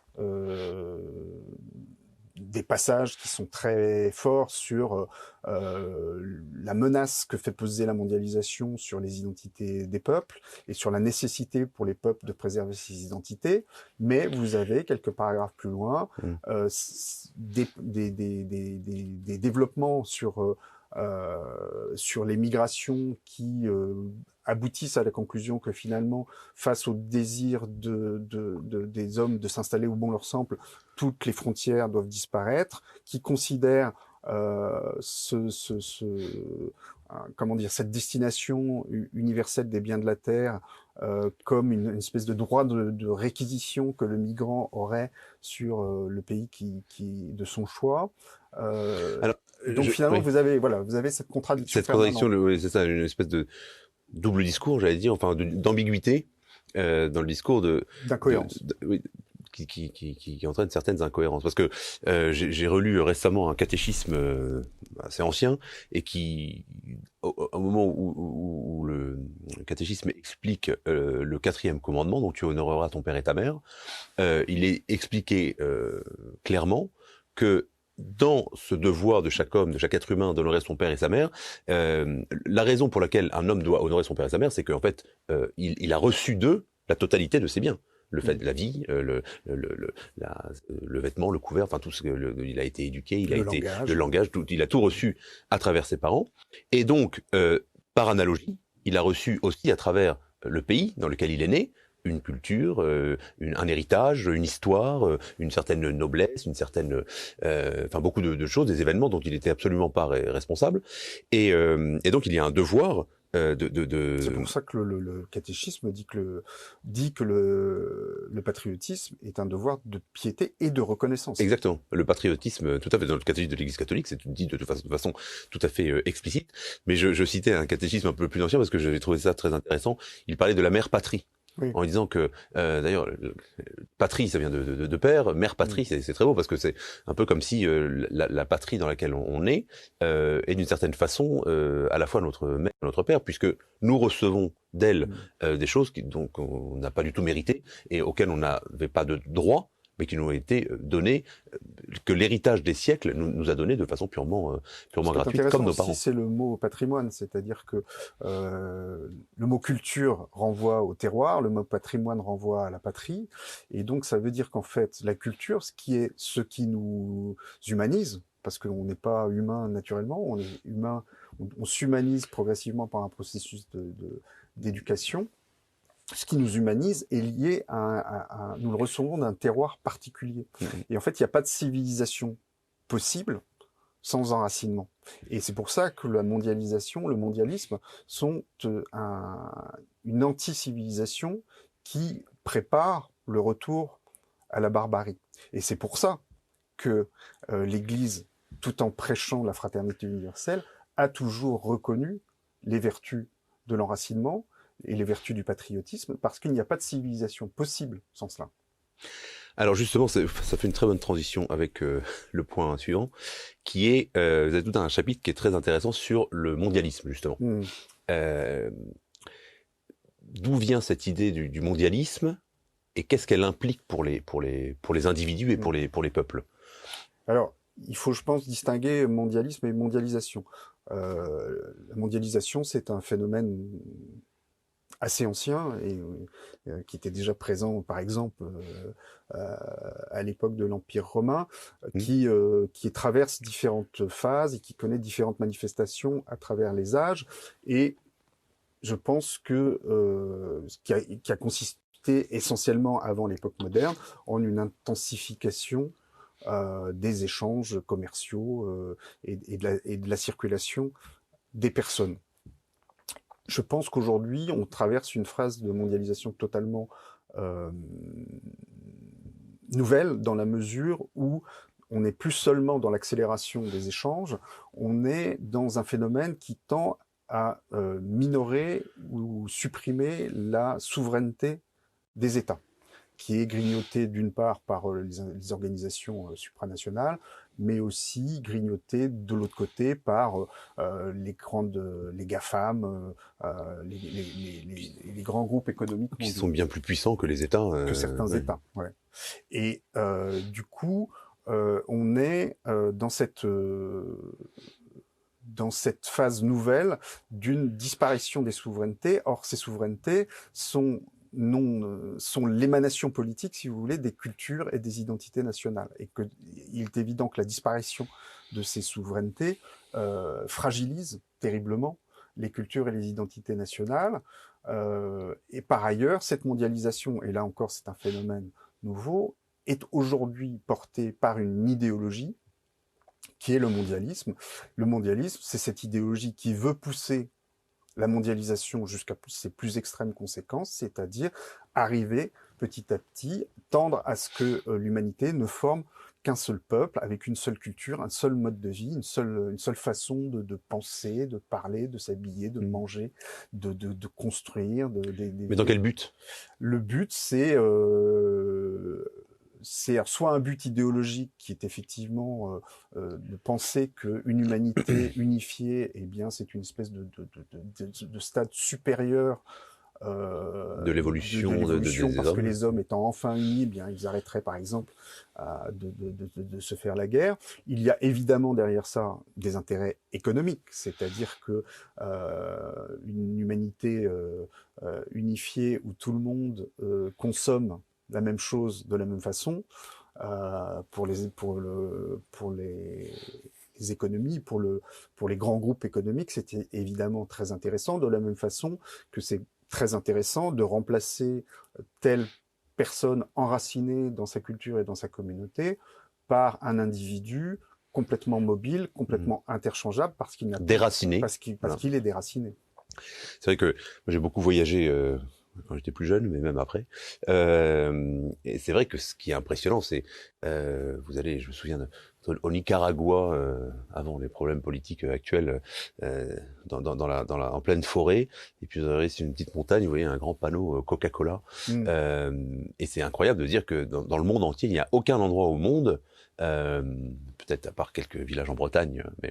des passages qui sont très forts sur la menace que fait peser la mondialisation sur les identités des peuples et sur la nécessité pour les peuples de préserver ces identités. Mais vous avez, quelques paragraphes plus loin, mhm. des développements sur les migrations qui aboutissent à la conclusion que finalement, face au désir des hommes de s'installer où bon leur semble, toutes les frontières doivent disparaître, qui considèrent comment dire, cette destination universelle des biens de la terre comme une espèce de droit de réquisition que le migrant aurait sur le pays de son choix. Alors, Donc finalement, oui. vous avez cette contradiction Cette contradiction, permanente. oui, c'est ça, une espèce de double discours, j'allais dire, enfin d'ambiguïté dans le discours D'incohérence. oui, qui entraîne certaines incohérences. Parce que j'ai relu récemment un catéchisme assez ancien et qui, au moment où le catéchisme explique le 4e commandement, donc tu honoreras ton père et ta mère, il est expliqué clairement que dans ce devoir de chaque homme, de chaque être humain d'honorer son père et sa mère, la raison pour laquelle un homme doit honorer son père et sa mère, c'est qu'en fait, il a reçu d'eux la totalité de ses biens. Le fait de la vie, le vêtement, le couvert, enfin tout ce que il a été éduqué, le langage, il a tout reçu à travers ses parents. Et donc, par analogie, il a reçu aussi à travers le pays dans lequel il est né, une culture, un héritage, une histoire, une certaine noblesse, une certaine, enfin beaucoup de choses, des événements dont il était absolument pas responsable. Et donc il y a un devoir C'est pour ça que le catéchisme dit que le patriotisme est un devoir de piété et de reconnaissance. Exactement. Le patriotisme, tout à fait, dans le catéchisme de l'Église catholique, c'est dit de façon tout à fait explicite. Mais je citais un catéchisme un peu plus ancien parce que j'avais trouvé ça très intéressant. Il parlait de la mère patrie. Oui. En disant que, d'ailleurs, patrie, ça vient de père, mère patrie, c'est très beau parce que c'est un peu comme si la patrie dans laquelle on est d'une certaine façon à la fois notre mère et notre père, puisque nous recevons d'elle des choses donc on n'a pas du tout mérité et auxquelles on n'avait pas de droit, mais qui nous ont été donnés, que l'héritage des siècles nous a donné de façon purement gratuite, comme nos parents. Aussi, c'est le mot patrimoine, c'est-à-dire que le mot culture renvoie au terroir, le mot patrimoine renvoie à la patrie, et donc ça veut dire qu'en fait, la culture, ce qui nous humanise, parce qu'on n'est pas humain naturellement, on est humain, on s'humanise progressivement par un processus d'éducation. Ce qui nous humanise est lié nous le recevons d'un terroir particulier. Et en fait, il n'y a pas de civilisation possible sans enracinement. Et c'est pour ça que la mondialisation, le mondialisme sont une anti-civilisation qui prépare le retour à la barbarie. Et c'est pour ça que l'Église, tout en prêchant la fraternité universelle, a toujours reconnu les vertus de l'enracinement et les vertus du patriotisme, parce qu'il n'y a pas de civilisation possible sans cela. Alors justement, ça fait une très bonne transition avec le point suivant, qui est, vous avez tout un chapitre qui est très intéressant sur le mondialisme, justement. D'où vient cette idée du mondialisme et qu'est-ce qu'elle implique pour les individus et pour les peuples? Alors, il faut, je pense, distinguer mondialisme et mondialisation. La mondialisation, c'est un phénomène assez ancien et qui était déjà présent, par exemple, à l'époque de l'Empire romain, qui traverse différentes phases et qui connaît différentes manifestations à travers les âges. Et je pense que qui a consisté essentiellement avant l'époque moderne en une intensification des échanges commerciaux et de la circulation des personnes. Je pense qu'aujourd'hui, on traverse une phase de mondialisation totalement euh, nouvelle dans la mesure où on n'est plus seulement dans l'accélération des échanges, on est dans un phénomène qui tend à minorer ou supprimer la souveraineté des États, qui est grignotée d'une part par les organisations supranationales, mais aussi grignotée de l'autre côté par les GAFAM, les grands groupes économiques Qui mondiaux. sont bien plus puissants que les États. Que certains États, ouais. Et du coup, on est dans cette phase nouvelle d'une disparition des souverainetés. Or, ces souverainetés sont l'émanation politique, si vous voulez, des cultures et des identités nationales. Et il est évident que la disparition de ces souverainetés fragilise terriblement les cultures et les identités nationales. Et par ailleurs, cette mondialisation, et là encore c'est un phénomène nouveau, est aujourd'hui portée par une idéologie qui est le mondialisme. Le mondialisme, c'est cette idéologie qui veut pousser la mondialisation jusqu'à ses plus extrêmes conséquences, c'est-à-dire arriver petit à petit, tendre à ce que l'humanité ne forme qu'un seul peuple, avec une seule culture, un seul mode de vie, une seule façon de penser, de parler, de s'habiller, de manger, de construire. Mais dans quel but? Le but, c'est soit un but idéologique qui est effectivement de penser qu'une humanité unifiée, eh bien, c'est une espèce de stade supérieur de l'évolution, parce que les hommes étant enfin unis, eh bien, ils arrêteraient par exemple de se faire la guerre. Il y a évidemment derrière ça des intérêts économiques, c'est-à-dire que une humanité unifiée où tout le monde consomme la même chose de la même façon, pour les économies, pour les grands groupes économiques, c'était évidemment très intéressant, de la même façon que c'est très intéressant de remplacer telle personne enracinée dans sa culture et dans sa communauté par un individu complètement mobile, complètement interchangeable, parce qu'il n'a déraciné, parce qu'il est déraciné. C'est vrai que moi, j'ai beaucoup voyagé quand j'étais plus jeune, mais même après. Et c'est vrai que ce qui est impressionnant, c'est vous allez, je me souviens au Nicaragua, avant les problèmes politiques actuels, en pleine forêt, et puis vous arrivez sur une petite montagne, vous voyez un grand panneau Coca-Cola, et c'est incroyable de dire que dans le monde entier, il n'y a aucun endroit au monde, peut-être à part quelques villages en Bretagne, mais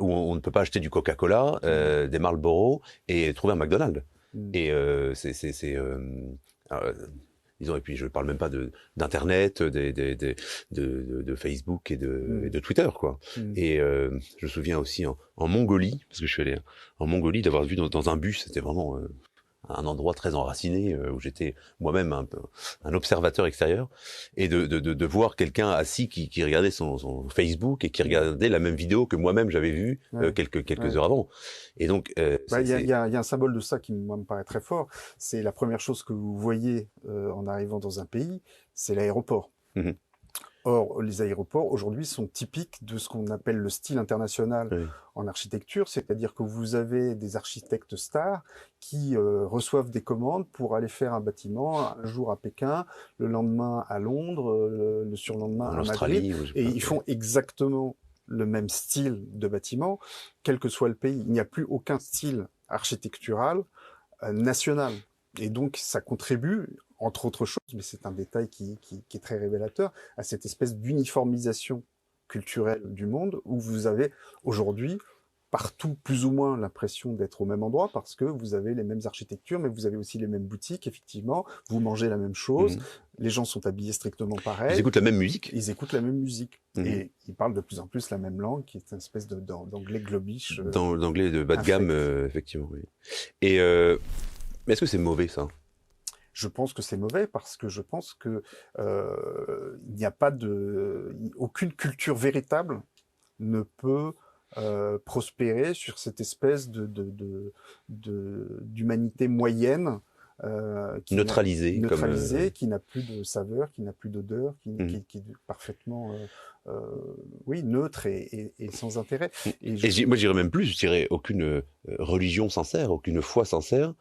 où on ne peut pas acheter du Coca-Cola, des Marlboro et trouver un McDonald's. Et disons, et puis je parle même pas d'internet, de Facebook et de Twitter, quoi. Et je me souviens aussi en Mongolie, parce que je suis allé en Mongolie, d'avoir vu dans un bus, c'était vraiment un endroit très enraciné où j'étais moi-même un observateur extérieur, et de voir quelqu'un assis qui regardait son Facebook et qui regardait la même vidéo que moi-même j'avais vue quelques heures avant. Et donc il y a un symbole de ça qui moi me paraît très fort. C'est la première chose que vous voyez en arrivant dans un pays, c'est l'aéroport. Or, les aéroports, aujourd'hui, sont typiques de ce qu'on appelle le style international en architecture, c'est-à-dire que vous avez des architectes stars qui reçoivent des commandes pour aller faire un bâtiment un jour à Pékin, le lendemain à Londres, le surlendemain à Madrid, et ils font exactement le même style de bâtiment, quel que soit le pays. Il n'y a plus aucun style architectural national. Et donc, ça contribue, entre autres choses, mais c'est un détail qui est très révélateur, à cette espèce d'uniformisation culturelle du monde, où vous avez aujourd'hui partout plus ou moins l'impression d'être au même endroit parce que vous avez les mêmes architectures, mais vous avez aussi les mêmes boutiques, effectivement. Vous mangez la même chose. Mhm. Les gens sont habillés strictement Ils pareil. écoutent la même musique. Ils écoutent la même musique. Mhm. Et ils parlent de plus en plus la même langue, qui est une espèce d'anglais globish. D'anglais de bas de gamme, effectivement. Oui. Et mais est-ce que c'est mauvais ça? Je pense que c'est mauvais parce que je pense que il n'y a pas aucune culture véritable ne peut prospérer sur cette espèce d'humanité moyenne Neutralisée, qui n'a plus de saveur, qui n'a plus d'odeur, qui est parfaitement oui, neutre et sans intérêt. Moi, j'irais même plus, je dirais aucune religion sincère, aucune foi sincère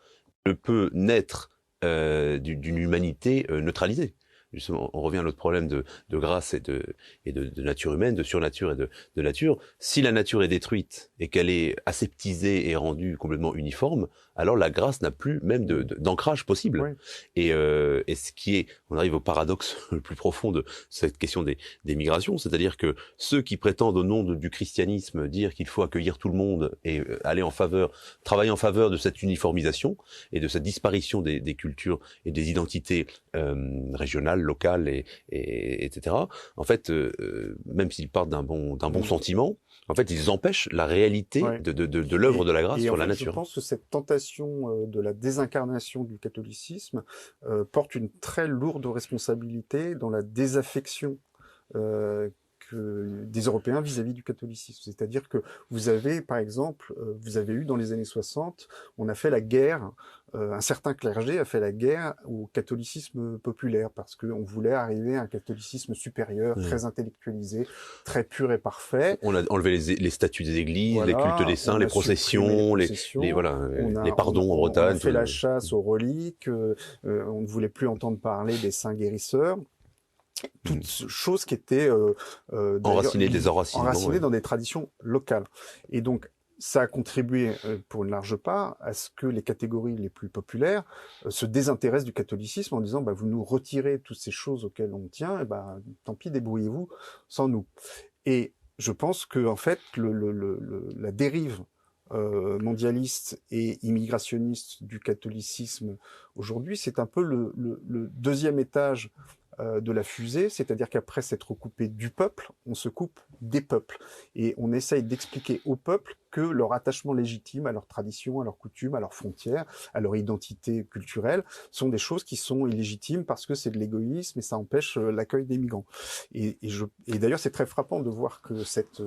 ne peut naître d'une humanité neutralisée. Justement, on revient à l'autre problème de grâce et de nature humaine, de surnature et de nature. Si la nature est détruite et qu'elle est aseptisée et rendue complètement uniforme, alors la grâce n'a plus même d'ancrage possible. Oui. Et ce qui est, on arrive au paradoxe le plus profond de cette question des migrations, c'est-à-dire que ceux qui prétendent au nom du christianisme dire qu'il faut accueillir tout le monde et travailler en faveur de cette uniformisation et de cette disparition des cultures et des identités régionales, locales etc. En fait, même s'ils partent d'un bon sentiment, en fait, ils empêchent la réalité de l'œuvre de la grâce sur la nature. Je pense que cette tentation de la désincarnation du catholicisme porte une très lourde responsabilité dans la désaffection des Européens vis-à-vis du catholicisme. C'est-à-dire que vous avez, par exemple, vous avez eu dans les années 60, on a fait la guerre, un certain clergé a fait la guerre au catholicisme populaire parce qu'on voulait arriver à un catholicisme supérieur, très intellectualisé, très pur et parfait. On a enlevé les statues des églises, voilà, les cultes des saints, les processions, les pardons en Bretagne. On a fait la chasse aux reliques, on ne voulait plus entendre parler des saints guérisseurs. Toutes choses qui étaient enracinées dans des traditions locales. Et donc, ça a contribué pour une large part à ce que les catégories les plus populaires se désintéressent du catholicisme en disant vous nous retirez toutes ces choses auxquelles on tient, et tant pis, débrouillez-vous sans nous. Et je pense que en fait la dérive mondialiste et immigrationniste du catholicisme aujourd'hui, c'est un peu le deuxième étage de la fusée, c'est-à-dire qu'après s'être coupé du peuple, on se coupe des peuples. Et on essaye d'expliquer au peuple que leur attachement légitime à leurs traditions, à leurs coutumes, à leurs frontières, à leur identité culturelle, sont des choses qui sont illégitimes parce que c'est de l'égoïsme et ça empêche l'accueil des migrants. Et d'ailleurs, c'est très frappant de voir que cette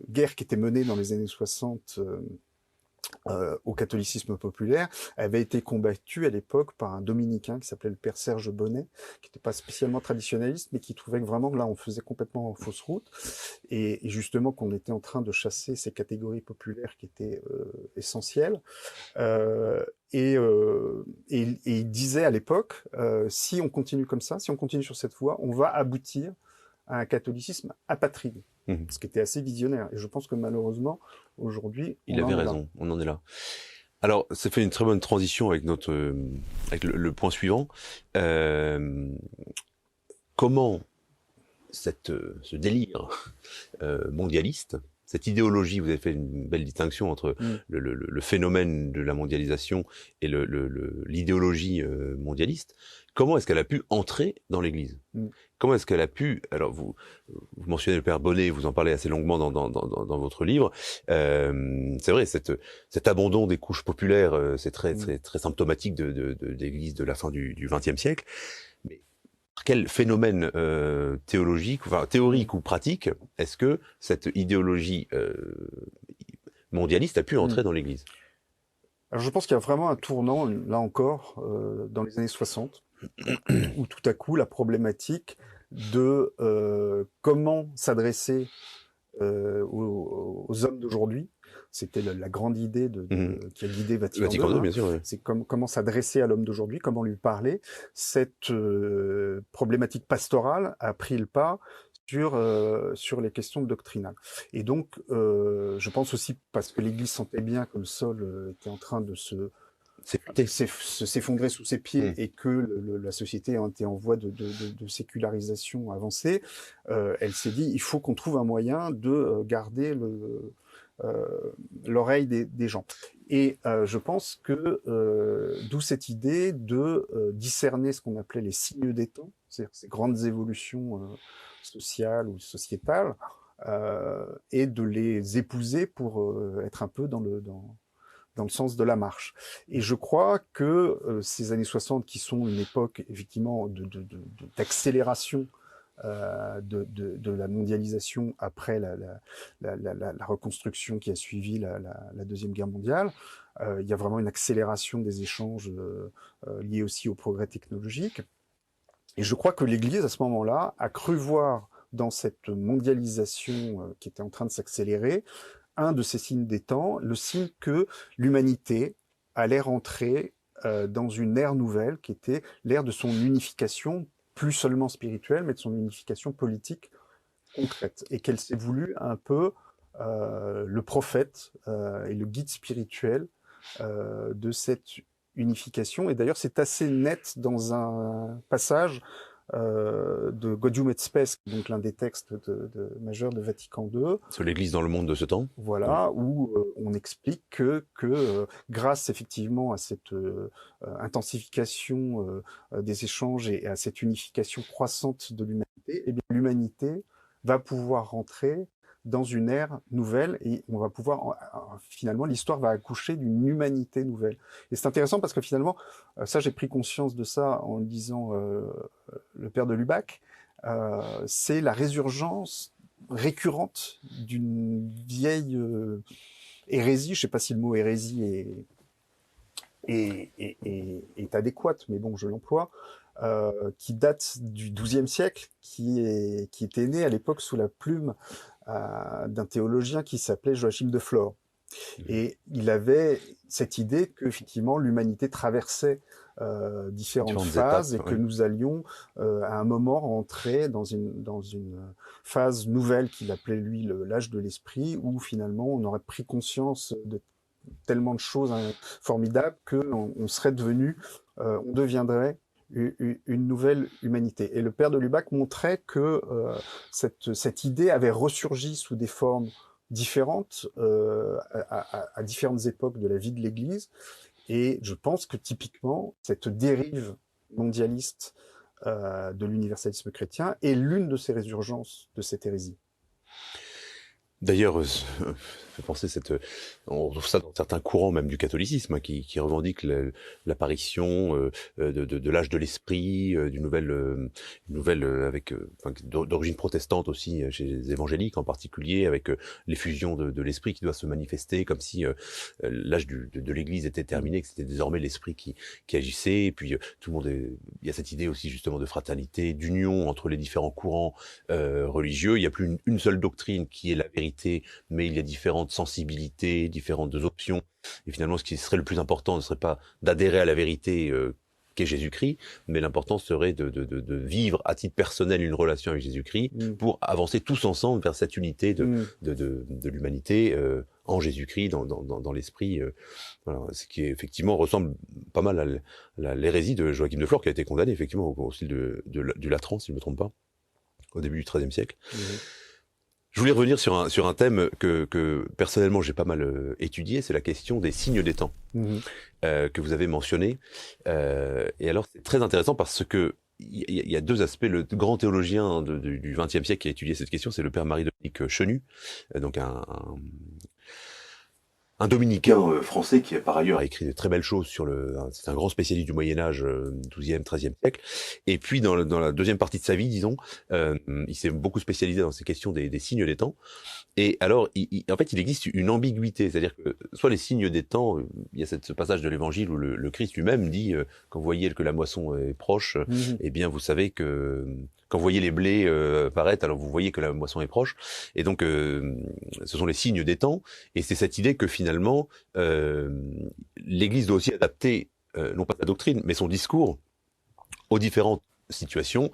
guerre qui était menée dans les années 60 au catholicisme populaire avait été combattu à l'époque par un dominicain qui s'appelait le père Serge Bonnet, qui n'était pas spécialement traditionnaliste, mais qui trouvait que vraiment là on faisait complètement fausse route, et justement qu'on était en train de chasser ces catégories populaires qui étaient essentielles. Et il disait à l'époque, si on continue comme ça, si on continue sur cette voie, on va aboutir à un catholicisme apatride. Ce qui était assez visionnaire. Et je pense que malheureusement, aujourd'hui... Il avait raison, on en est là. Alors, ça fait une très bonne transition avec le point suivant. Comment ce délire mondialiste, cette idéologie, vous avez fait une belle distinction entre le phénomène de la mondialisation et l'idéologie mondialiste, comment est-ce qu'elle a pu entrer dans l'Église ? Comment est-ce qu'elle a pu... Alors, vous mentionnez le père Bonnet, vous en parlez assez longuement dans votre livre. C'est vrai, cet abandon des couches populaires, c'est très symptomatique de l'Église de la fin du XXe siècle. Mais quel phénomène théorique ou pratique, est-ce que cette idéologie mondialiste a pu entrer dans l'Église ? Alors, je pense qu'il y a vraiment un tournant, là encore, dans les années 60, où tout à coup, la problématique de comment s'adresser aux hommes d'aujourd'hui, c'était la grande idée qui a guidé Vatican II, bien sûr, ouais. C'est comment s'adresser à l'homme d'aujourd'hui, comment lui parler. Cette problématique pastorale a pris le pas sur les questions doctrinales. Et donc, je pense aussi parce que l'Église sentait bien que le sol était en train de se s'effondrer sous ses pieds et que la société était en voie de sécularisation avancée, elle s'est dit il faut qu'on trouve un moyen de garder l'oreille des gens. Et je pense que d'où cette idée de discerner ce qu'on appelait les signes des temps, c'est-à-dire ces grandes évolutions sociales ou sociétales, et de les épouser pour être un peu dans le sens de la marche. Et je crois que ces années 60, qui sont une époque effectivement d'accélération de la mondialisation après la reconstruction qui a suivi la Deuxième Guerre mondiale, il y a vraiment une accélération des échanges liés aussi au progrès technologique. Et je crois que l'Église, à ce moment-là, a cru voir dans cette mondialisation qui était en train de s'accélérer, un de ces signes des temps, le signe que l'humanité allait rentrer dans une ère nouvelle, qui était l'ère de son unification, plus seulement spirituelle, mais de son unification politique concrète, et qu'elle s'est voulu un peu le prophète et le guide spirituel de cette unification. Et d'ailleurs, c'est assez net dans un passage de Gaudium et Spes, donc l'un des textes majeurs de Vatican II. Sur l'Église dans le monde de ce temps. Voilà, où on explique que grâce effectivement à cette intensification des échanges et à cette unification croissante de l'humanité, eh bien l'humanité va pouvoir rentrer dans une ère nouvelle et on va pouvoir finalement l'histoire va accoucher d'une humanité nouvelle. Et c'est intéressant parce que finalement ça j'ai pris conscience de ça en lisant le Père de Lubac, c'est la résurgence récurrente d'une vieille hérésie, je sais pas si le mot hérésie est adéquate, mais bon je l'emploie, qui date du XIIe siècle, qui était né à l'époque sous la plume d'un théologien qui s'appelait Joachim de Flore. Et il avait cette idée que effectivement l'humanité traversait différentes phases étapes, et que nous allions à un moment rentrer dans une phase nouvelle qu'il appelait lui l'âge de l'esprit, où finalement on aurait pris conscience de tellement de choses formidables qu'on serait devenu, on deviendrait une nouvelle humanité. Et le Père de Lubac montrait que cette idée avait ressurgi sous des formes différentes à différentes époques de la vie de l'Église. Et je pense que typiquement, cette dérive mondialiste de l'universalisme chrétien est l'une de ces résurgences de cette hérésie. D'ailleurs, fait penser on trouve ça dans certains courants même du catholicisme, hein, qui revendiquent l'apparition de l'âge de l'esprit, d'une nouvelle avec d'origine protestante aussi chez les évangéliques en particulier, avec l'effusion de l'esprit qui doit se manifester, comme si l'âge de l'Église était terminé, que c'était désormais l'esprit qui agissait. Et puis tout le monde il y a cette idée aussi justement de fraternité, d'union entre les différents courants religieux. Il n'y a plus une seule doctrine qui est la vérité, mais il y a différentes sensibilités, différentes options. Et finalement, ce qui serait le plus important ne serait pas d'adhérer à la vérité qu'est Jésus-Christ, mais l'important serait de vivre à titre personnel une relation avec Jésus-Christ pour avancer tous ensemble vers cette unité de l'humanité en Jésus-Christ, dans l'esprit. Voilà, ce qui effectivement ressemble pas mal à l'hérésie de Joachim de Flore, qui a été condamné effectivement au style du Latran, si je ne me trompe pas, au début du XIIIe siècle. Je voulais revenir sur un thème que personnellement j'ai pas mal étudié, c'est la question des signes des temps que vous avez mentionné. Et alors c'est très intéressant parce que il y a deux aspects. Le grand théologien du XXe siècle qui a étudié cette question, c'est le père Marie-Dominique Chenu, donc un dominicain français qui par ailleurs a écrit de très belles choses c'est un grand spécialiste du Moyen-Âge, XIIe, XIIIe siècle. Et puis dans la deuxième partie de sa vie, disons, il s'est beaucoup spécialisé dans ces questions des signes des temps. Et alors, en fait, il existe une ambiguïté, c'est-à-dire que soit les signes des temps, il y a ce passage de l'Évangile où le Christ lui-même dit quand vous voyez que la moisson est proche, eh bien vous savez que quand vous voyez les blés paraître, alors vous voyez que la moisson est proche. Et donc, ce sont les signes des temps. Et c'est cette idée que finalement, l'Église doit aussi adapter, non pas sa doctrine, mais son discours aux différentes situations.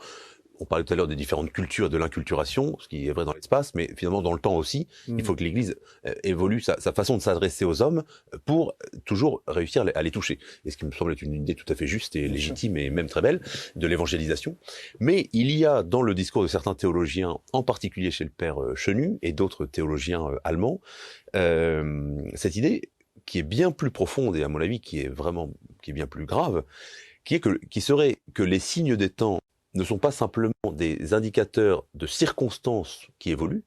on parlait tout à l'heure des différentes cultures, de l'inculturation, ce qui est vrai dans l'espace, mais finalement dans le temps aussi, il faut que l'Église évolue sa façon de s'adresser aux hommes pour toujours réussir à les toucher. Et ce qui me semble être une idée tout à fait juste et légitime et même très belle de l'évangélisation. Mais il y a dans le discours de certains théologiens, en particulier chez le père Chenu et d'autres théologiens allemands, cette idée qui est bien plus profonde et à mon avis qui est bien plus grave, qui serait que les signes des temps ne sont pas simplement des indicateurs de circonstances qui évoluent,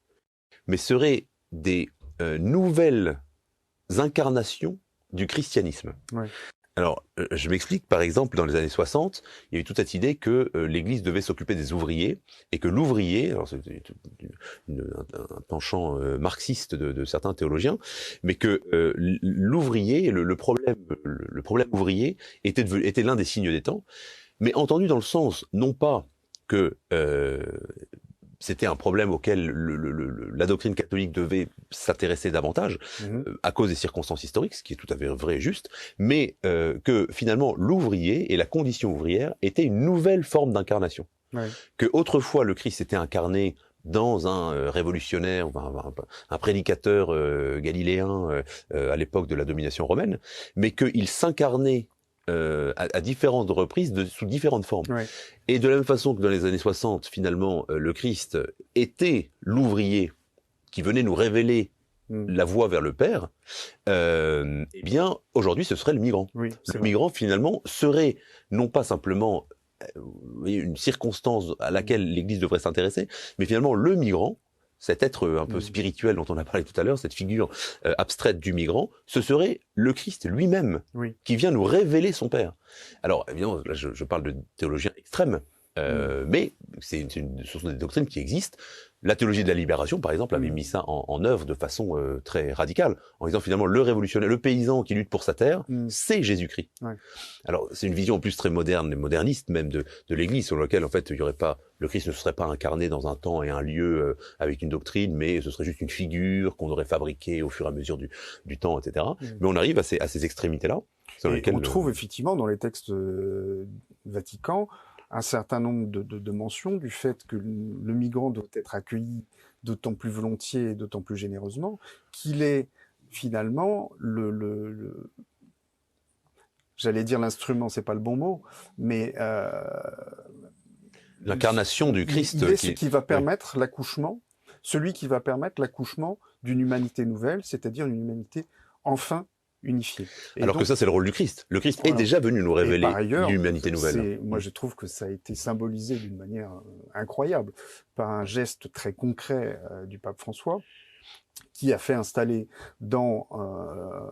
mais seraient des nouvelles incarnations du christianisme. Ouais. Alors, je m'explique, par exemple, dans les années 60, il y a eu toute cette idée que l'Église devait s'occuper des ouvriers, et que l'ouvrier, alors c'est un penchant marxiste de certains théologiens, mais que l'ouvrier, le problème ouvrier était l'un des signes des temps, mais entendu dans le sens, non pas que c'était un problème auquel la doctrine catholique devait s'intéresser davantage à cause des circonstances historiques, ce qui est tout à fait vrai et juste, mais que finalement l'ouvrier et la condition ouvrière étaient une nouvelle forme d'incarnation. Ouais. Que autrefois le Christ était incarné dans un révolutionnaire, un prédicateur galiléen à l'époque de la domination romaine, mais qu'il s'incarnait à différentes reprises, sous différentes formes. Ouais. Et de la même façon que dans les années 60, finalement, le Christ était l'ouvrier qui venait nous révéler la voie vers le Père, eh bien, aujourd'hui, ce serait le migrant. Oui, le migrant, finalement, serait non pas simplement une circonstance à laquelle l'Église devrait s'intéresser, mais finalement, le migrant, cet être un peu spirituel dont on a parlé tout à l'heure, cette figure abstraite du migrant, ce serait le Christ lui-même qui vient nous révéler son Père. Alors, évidemment, là, je parle de théologiens extrêmes, mais ce sont des doctrines qui existent. La théologie de la libération, par exemple, avait mis ça en œuvre de façon très radicale, en disant finalement le révolutionnaire, le paysan qui lutte pour sa terre, c'est Jésus-Christ. Ouais. Alors c'est une vision en plus très moderne et moderniste même de l'Église, sur laquelle en fait il y aurait pas, le Christ ne serait pas incarné dans un temps et un lieu avec une doctrine, mais ce serait juste une figure qu'on aurait fabriquée au fur et à mesure du temps, etc. Mais on arrive à ces extrémités-là. On trouve effectivement dans les textes Vatican un certain nombre de mentions du fait que le migrant doit être accueilli d'autant plus volontiers et d'autant plus généreusement qu'il est finalement j'allais dire l'instrument, c'est pas le bon mot, mais l'incarnation du Christ. Il est ce qui va permettre l'accouchement, celui qui va permettre l'accouchement d'une humanité nouvelle, c'est-à-dire une humanité enfin unifié. Alors donc, que ça, c'est le rôle du Christ. Le Christ est déjà venu nous révéler l'humanité nouvelle. Moi, je trouve que ça a été symbolisé d'une manière incroyable par un geste très concret du pape François, qui a fait installer dans un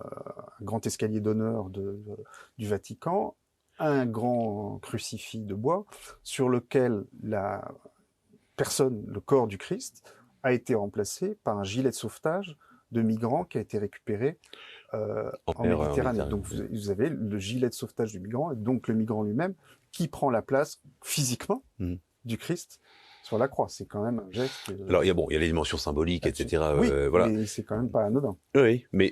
grand escalier d'honneur du Vatican un grand crucifix de bois sur lequel le corps du Christ, a été remplacé par un gilet de sauvetage de migrants qui a été récupéré en Méditerranée. Donc vous avez le gilet de sauvetage du migrant et donc le migrant lui-même qui prend la place physiquement du Christ sur la croix. C'est quand même un geste. Alors il y a les dimensions symboliques, etc. Oui, voilà. Mais c'est quand même pas anodin. Oui, mais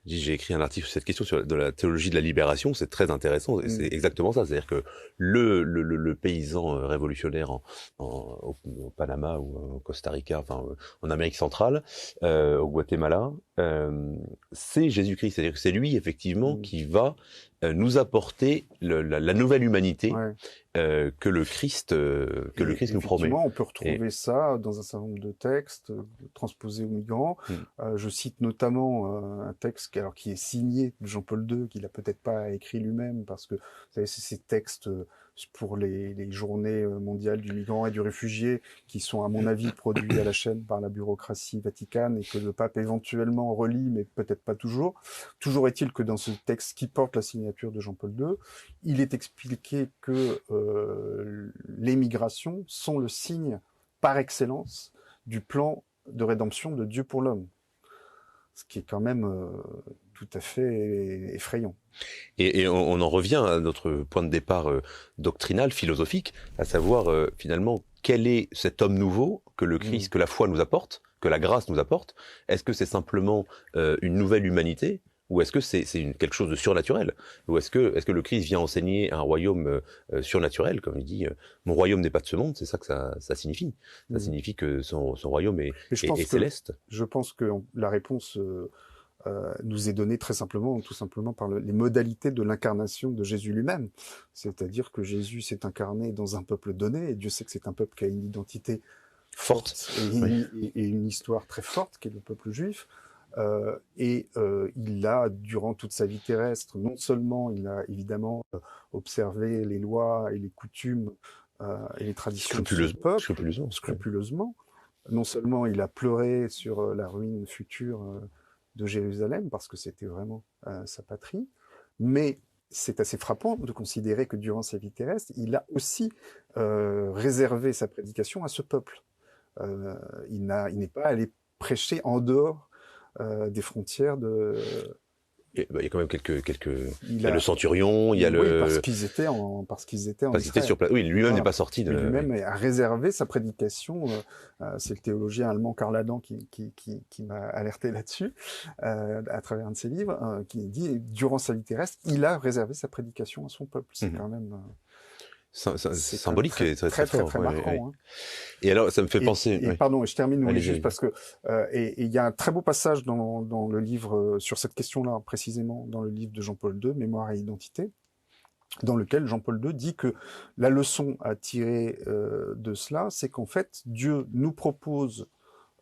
j'ai écrit un article sur cette question de la théologie de la libération, c'est très intéressant, et c'est exactement ça, c'est-à-dire que le paysan révolutionnaire au Panama ou au Costa Rica, enfin en Amérique centrale, au Guatemala, c'est Jésus-Christ, c'est-à-dire que c'est lui effectivement qui va nous apporter la nouvelle humanité que le Christ nous promet. On peut retrouver ça dans un certain nombre de textes transposés aux migrants. Je cite notamment un texte qui est signé de Jean-Paul II, qu'il a peut-être pas écrit lui-même, parce que vous savez, c'est ces textes pour les journées mondiales du migrant et du réfugié, qui sont à mon avis produits à la chaîne par la bureaucratie vaticane et que le pape éventuellement relit, mais peut-être pas toujours. Toujours est-il que dans ce texte qui porte la signature de Jean-Paul II, il est expliqué que les migrations sont le signe par excellence du plan de rédemption de Dieu pour l'homme. Ce qui est quand même tout à fait effrayant. Et on en revient à notre point de départ doctrinal, philosophique, à savoir finalement quel est cet homme nouveau que le Christ, que la foi nous apporte, que la grâce nous apporte. Est-ce que c'est simplement une nouvelle humanité, ou est-ce que c'est quelque chose de surnaturel, ou est-ce que le Christ vient enseigner un royaume surnaturel, comme il dit, mon royaume n'est pas de ce monde, c'est ça que ça signifie. Ça signifie que son royaume est céleste. Je pense que la réponse nous est donnée très simplement, tout simplement par les modalités de l'incarnation de Jésus lui-même. C'est-à-dire que Jésus s'est incarné dans un peuple donné, et Dieu sait que c'est un peuple qui a une identité forte et une histoire très forte, qui est le peuple juif. Il a, durant toute sa vie terrestre, non seulement il a évidemment observé les lois et les coutumes et les traditions de ce peuple scrupuleusement. Non seulement il a pleuré sur la ruine future de Jérusalem, parce que c'était vraiment sa patrie, mais c'est assez frappant de considérer que durant sa vie terrestre, il a aussi réservé sa prédication à ce peuple. Il n'est pas allé prêcher en dehors des frontières de... Il y a quand même il y a le centurion, il y a oui, parce qu'ils étaient en Israël. Sur place. Oui, lui-même n'est pas sorti de... Lui-même a réservé sa prédication. C'est le théologien allemand Karl Adam qui m'a alerté là-dessus, à travers un de ses livres, qui dit, durant sa vie terrestre, il a réservé sa prédication à son peuple. C'est quand même... C'est symbolique et très fort. Très marquant. Ouais. Hein. Et alors, ça me fait penser... Pardon, je termine juste parce que il y a un très beau passage dans le livre sur cette question-là, précisément, dans le livre de Jean-Paul II, Mémoire et identité, dans lequel Jean-Paul II dit que la leçon à tirer de cela, c'est qu'en fait, Dieu nous propose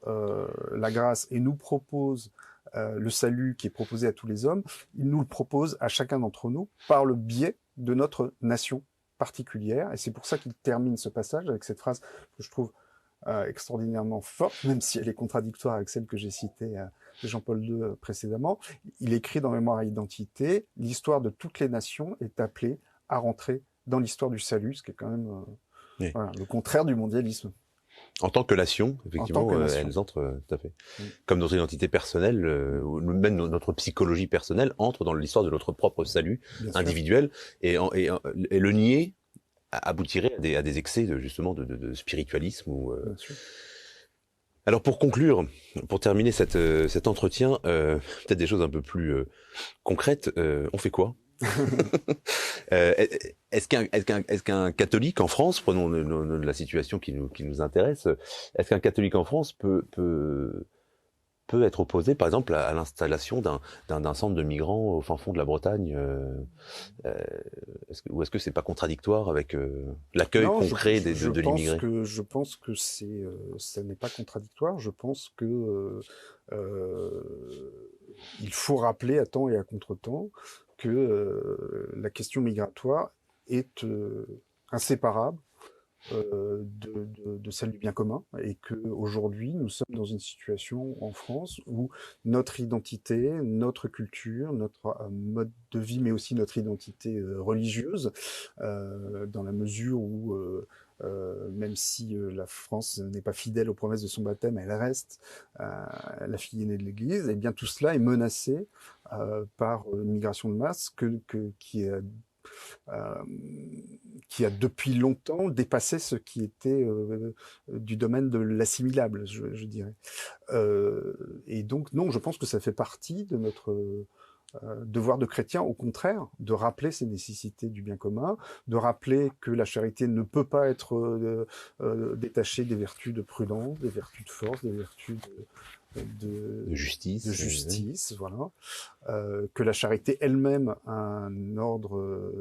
la grâce et nous propose le salut qui est proposé à tous les hommes. Il nous le propose à chacun d'entre nous par le biais de notre nation particulière, et c'est pour ça qu'il termine ce passage avec cette phrase que je trouve extraordinairement forte, même si elle est contradictoire avec celle que j'ai citée de Jean-Paul II précédemment. Il écrit dans Mémoire et identité, l'histoire de toutes les nations est appelée à rentrer dans l'histoire du salut, ce qui est quand même voilà, le contraire du mondialisme. En tant que nation, effectivement, elles entrent tout à fait. Comme notre identité personnelle, même notre psychologie personnelle entre dans l'histoire de notre propre salut individuel, et le nier aboutirait à des excès justement de spiritualisme. Alors pour conclure, pour terminer cet entretien, peut-être des choses un peu plus concrètes, on fait quoi? Est-ce qu'un catholique en France, prenons la situation qui nous intéresse, est-ce qu'un catholique en France peut être opposé, par exemple, à l'installation d'un centre de migrants au fin fond de la Bretagne, ou est-ce que c'est pas contradictoire avec l'accueil concret de l'immigré? Je pense que ça n'est pas contradictoire. Je pense que il faut rappeler à temps et à contre-temps que la question migratoire est inséparable de celle du bien commun, et qu'aujourd'hui nous sommes dans une situation en France où notre identité, notre culture, notre mode de vie, mais aussi notre identité religieuse, dans la mesure où même si la France n'est pas fidèle aux promesses de son baptême, elle reste la fille aînée de l'Église, et bien tout cela est menacé par une migration de masse qui a depuis longtemps dépassé ce qui était du domaine de l'assimilable, je dirais. Et donc, non, je pense que ça fait partie de notre devoir de chrétien, au contraire, de rappeler ces nécessités du bien commun, de rappeler que la charité ne peut pas être détachée des vertus de prudence, des vertus de force, des vertus de justice, voilà. Que la charité elle-même a un ordre,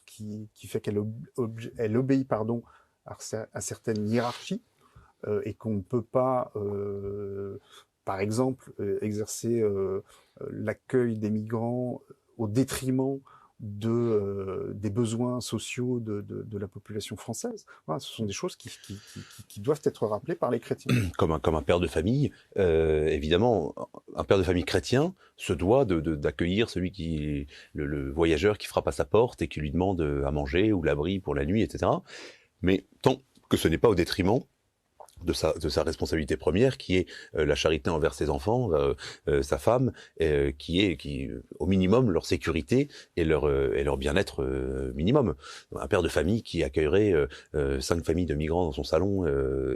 qui fait qu'elle obéit, pardon, à certaines hiérarchies, et qu'on ne peut pas, par exemple, exercer l'accueil des migrants au détriment des besoins sociaux de la population française. Voilà, ce sont des choses qui doivent être rappelées par les chrétiens. Comme un père de famille, évidemment, un père de famille chrétien se doit d'accueillir le voyageur qui frappe à sa porte et qui lui demande à manger ou l'abri pour la nuit, etc. Mais tant que ce n'est pas au détriment de sa responsabilité première, qui est la charité envers ses enfants, sa femme, qui au minimum leur sécurité et leur bien-être minimum. Un père de famille qui accueillerait 5 familles de migrants dans son salon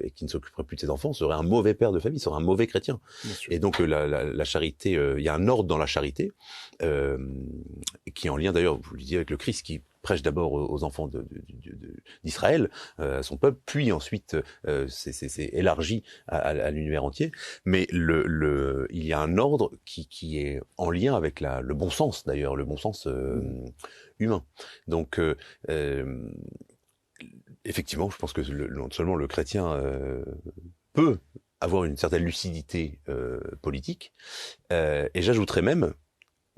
et qui ne s'occuperait plus de ses enfants serait un mauvais père de famille, serait un mauvais chrétien. Et donc la charité, il y a un ordre dans la charité qui est en lien d'ailleurs, vous le disiez, avec le Christ qui prêche d'abord aux enfants d'Israël, son peuple, puis ensuite c'est élargi à l'univers entier. Mais il y a un ordre qui est en lien avec le bon sens d'ailleurs, le bon sens humain. Donc effectivement, je pense que non seulement le chrétien peut avoir une certaine lucidité politique, et j'ajouterais même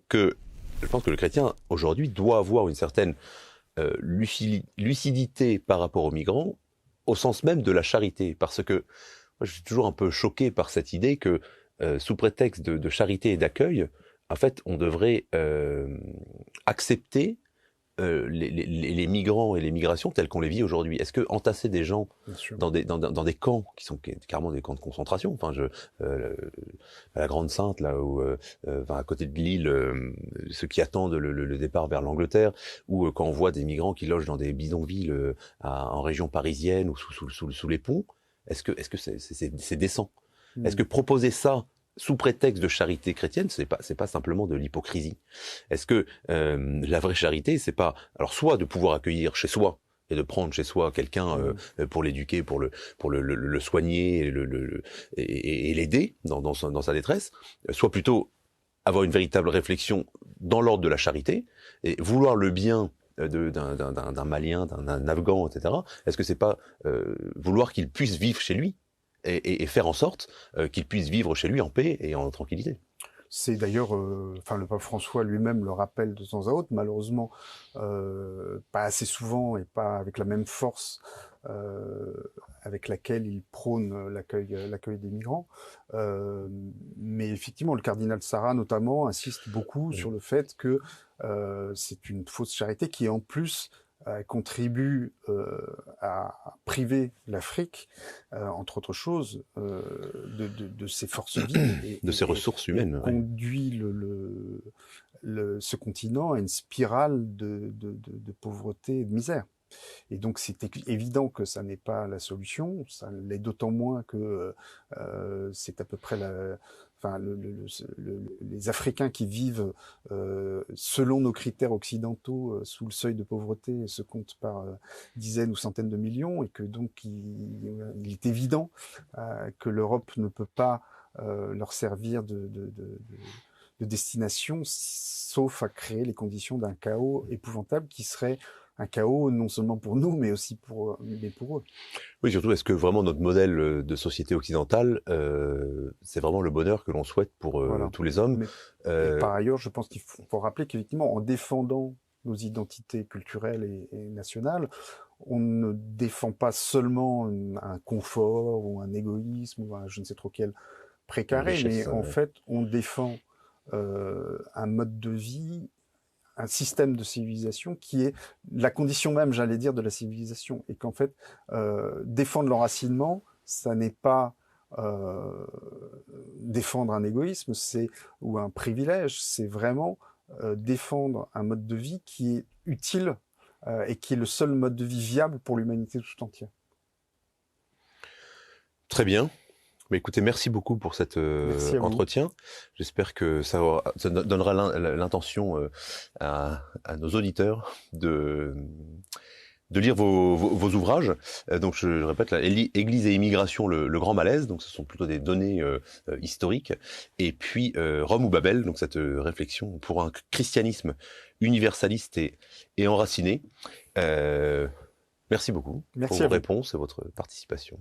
que je pense que le chrétien, aujourd'hui, doit avoir une certaine lucidité par rapport aux migrants, au sens même de la charité. Parce que moi, je suis toujours un peu choqué par cette idée que, sous prétexte de charité et d'accueil, en fait, on devrait accepter les migrants et les migrations telles qu'on les vit aujourd'hui. Est-ce que entasser des gens dans des camps qui sont carrément des camps de concentration, enfin à la Grande Sainte là où à côté de Lille, ceux qui attendent le départ vers l'Angleterre, ou quand on voit des migrants qui logent dans des bidonvilles en région parisienne ou sous les ponts, est-ce que c'est décent? Est-ce que proposer ça sous prétexte de charité chrétienne, c'est pas simplement de l'hypocrisie? Est-ce que la vraie charité, c'est pas alors soit de pouvoir accueillir chez soi et de prendre chez soi quelqu'un pour l'éduquer, pour le soigner et l'aider dans sa détresse, soit plutôt avoir une véritable réflexion dans l'ordre de la charité et vouloir le bien d'un Malien, d'un Afghan, etc. Est-ce que c'est pas vouloir qu'il puisse vivre chez lui et faire en sorte qu'il puisse vivre chez lui en paix et en tranquillité? C'est d'ailleurs, le pape François lui-même le rappelle de temps à autre, malheureusement pas assez souvent et pas avec la même force avec laquelle il prône l'accueil des migrants. Mais effectivement, le cardinal Sarah notamment insiste beaucoup sur le fait que c'est une fausse charité qui en plus contribue à priver l'Afrique, entre autres choses, de ses forces vives de ses ressources humaines. Conduit ce continent à une spirale de pauvreté et de misère. Et donc c'est évident que ça n'est pas la solution, ça l'est d'autant moins que c'est à peu près les Africains qui vivent selon nos critères occidentaux sous le seuil de pauvreté se comptent par dizaines ou centaines de millions, et que donc il est évident que l'Europe ne peut pas leur servir de destination, sauf à créer les conditions d'un chaos épouvantable qui serait un chaos non seulement pour nous, mais aussi pour eux. Oui, surtout, est-ce que vraiment notre modèle de société occidentale, c'est vraiment le bonheur que l'on souhaite pour tous les hommes? Et par ailleurs, je pense qu'il faut rappeler qu'effectivement, en défendant nos identités culturelles et nationales, on ne défend pas seulement un confort ou un égoïsme ou un je ne sais trop quel précaré, mais en fait, on défend un mode de vie, un système de civilisation qui est la condition même, j'allais dire, de la civilisation. Et qu'en fait, défendre l'enracinement, ça n'est pas défendre un égoïsme ou un privilège, c'est vraiment défendre un mode de vie qui est utile et qui est le seul mode de vie viable pour l'humanité tout entière. Très bien. Mais écoutez, merci beaucoup pour cet entretien. J'espère que ça donnera l'intention à nos auditeurs de lire vos ouvrages. Donc je répète, là, Église et immigration, le grand malaise. Donc ce sont plutôt des données historiques. Et puis Rome ou Babel. Donc cette réflexion pour un christianisme universaliste et enraciné. Merci beaucoup pour vos réponses et votre participation.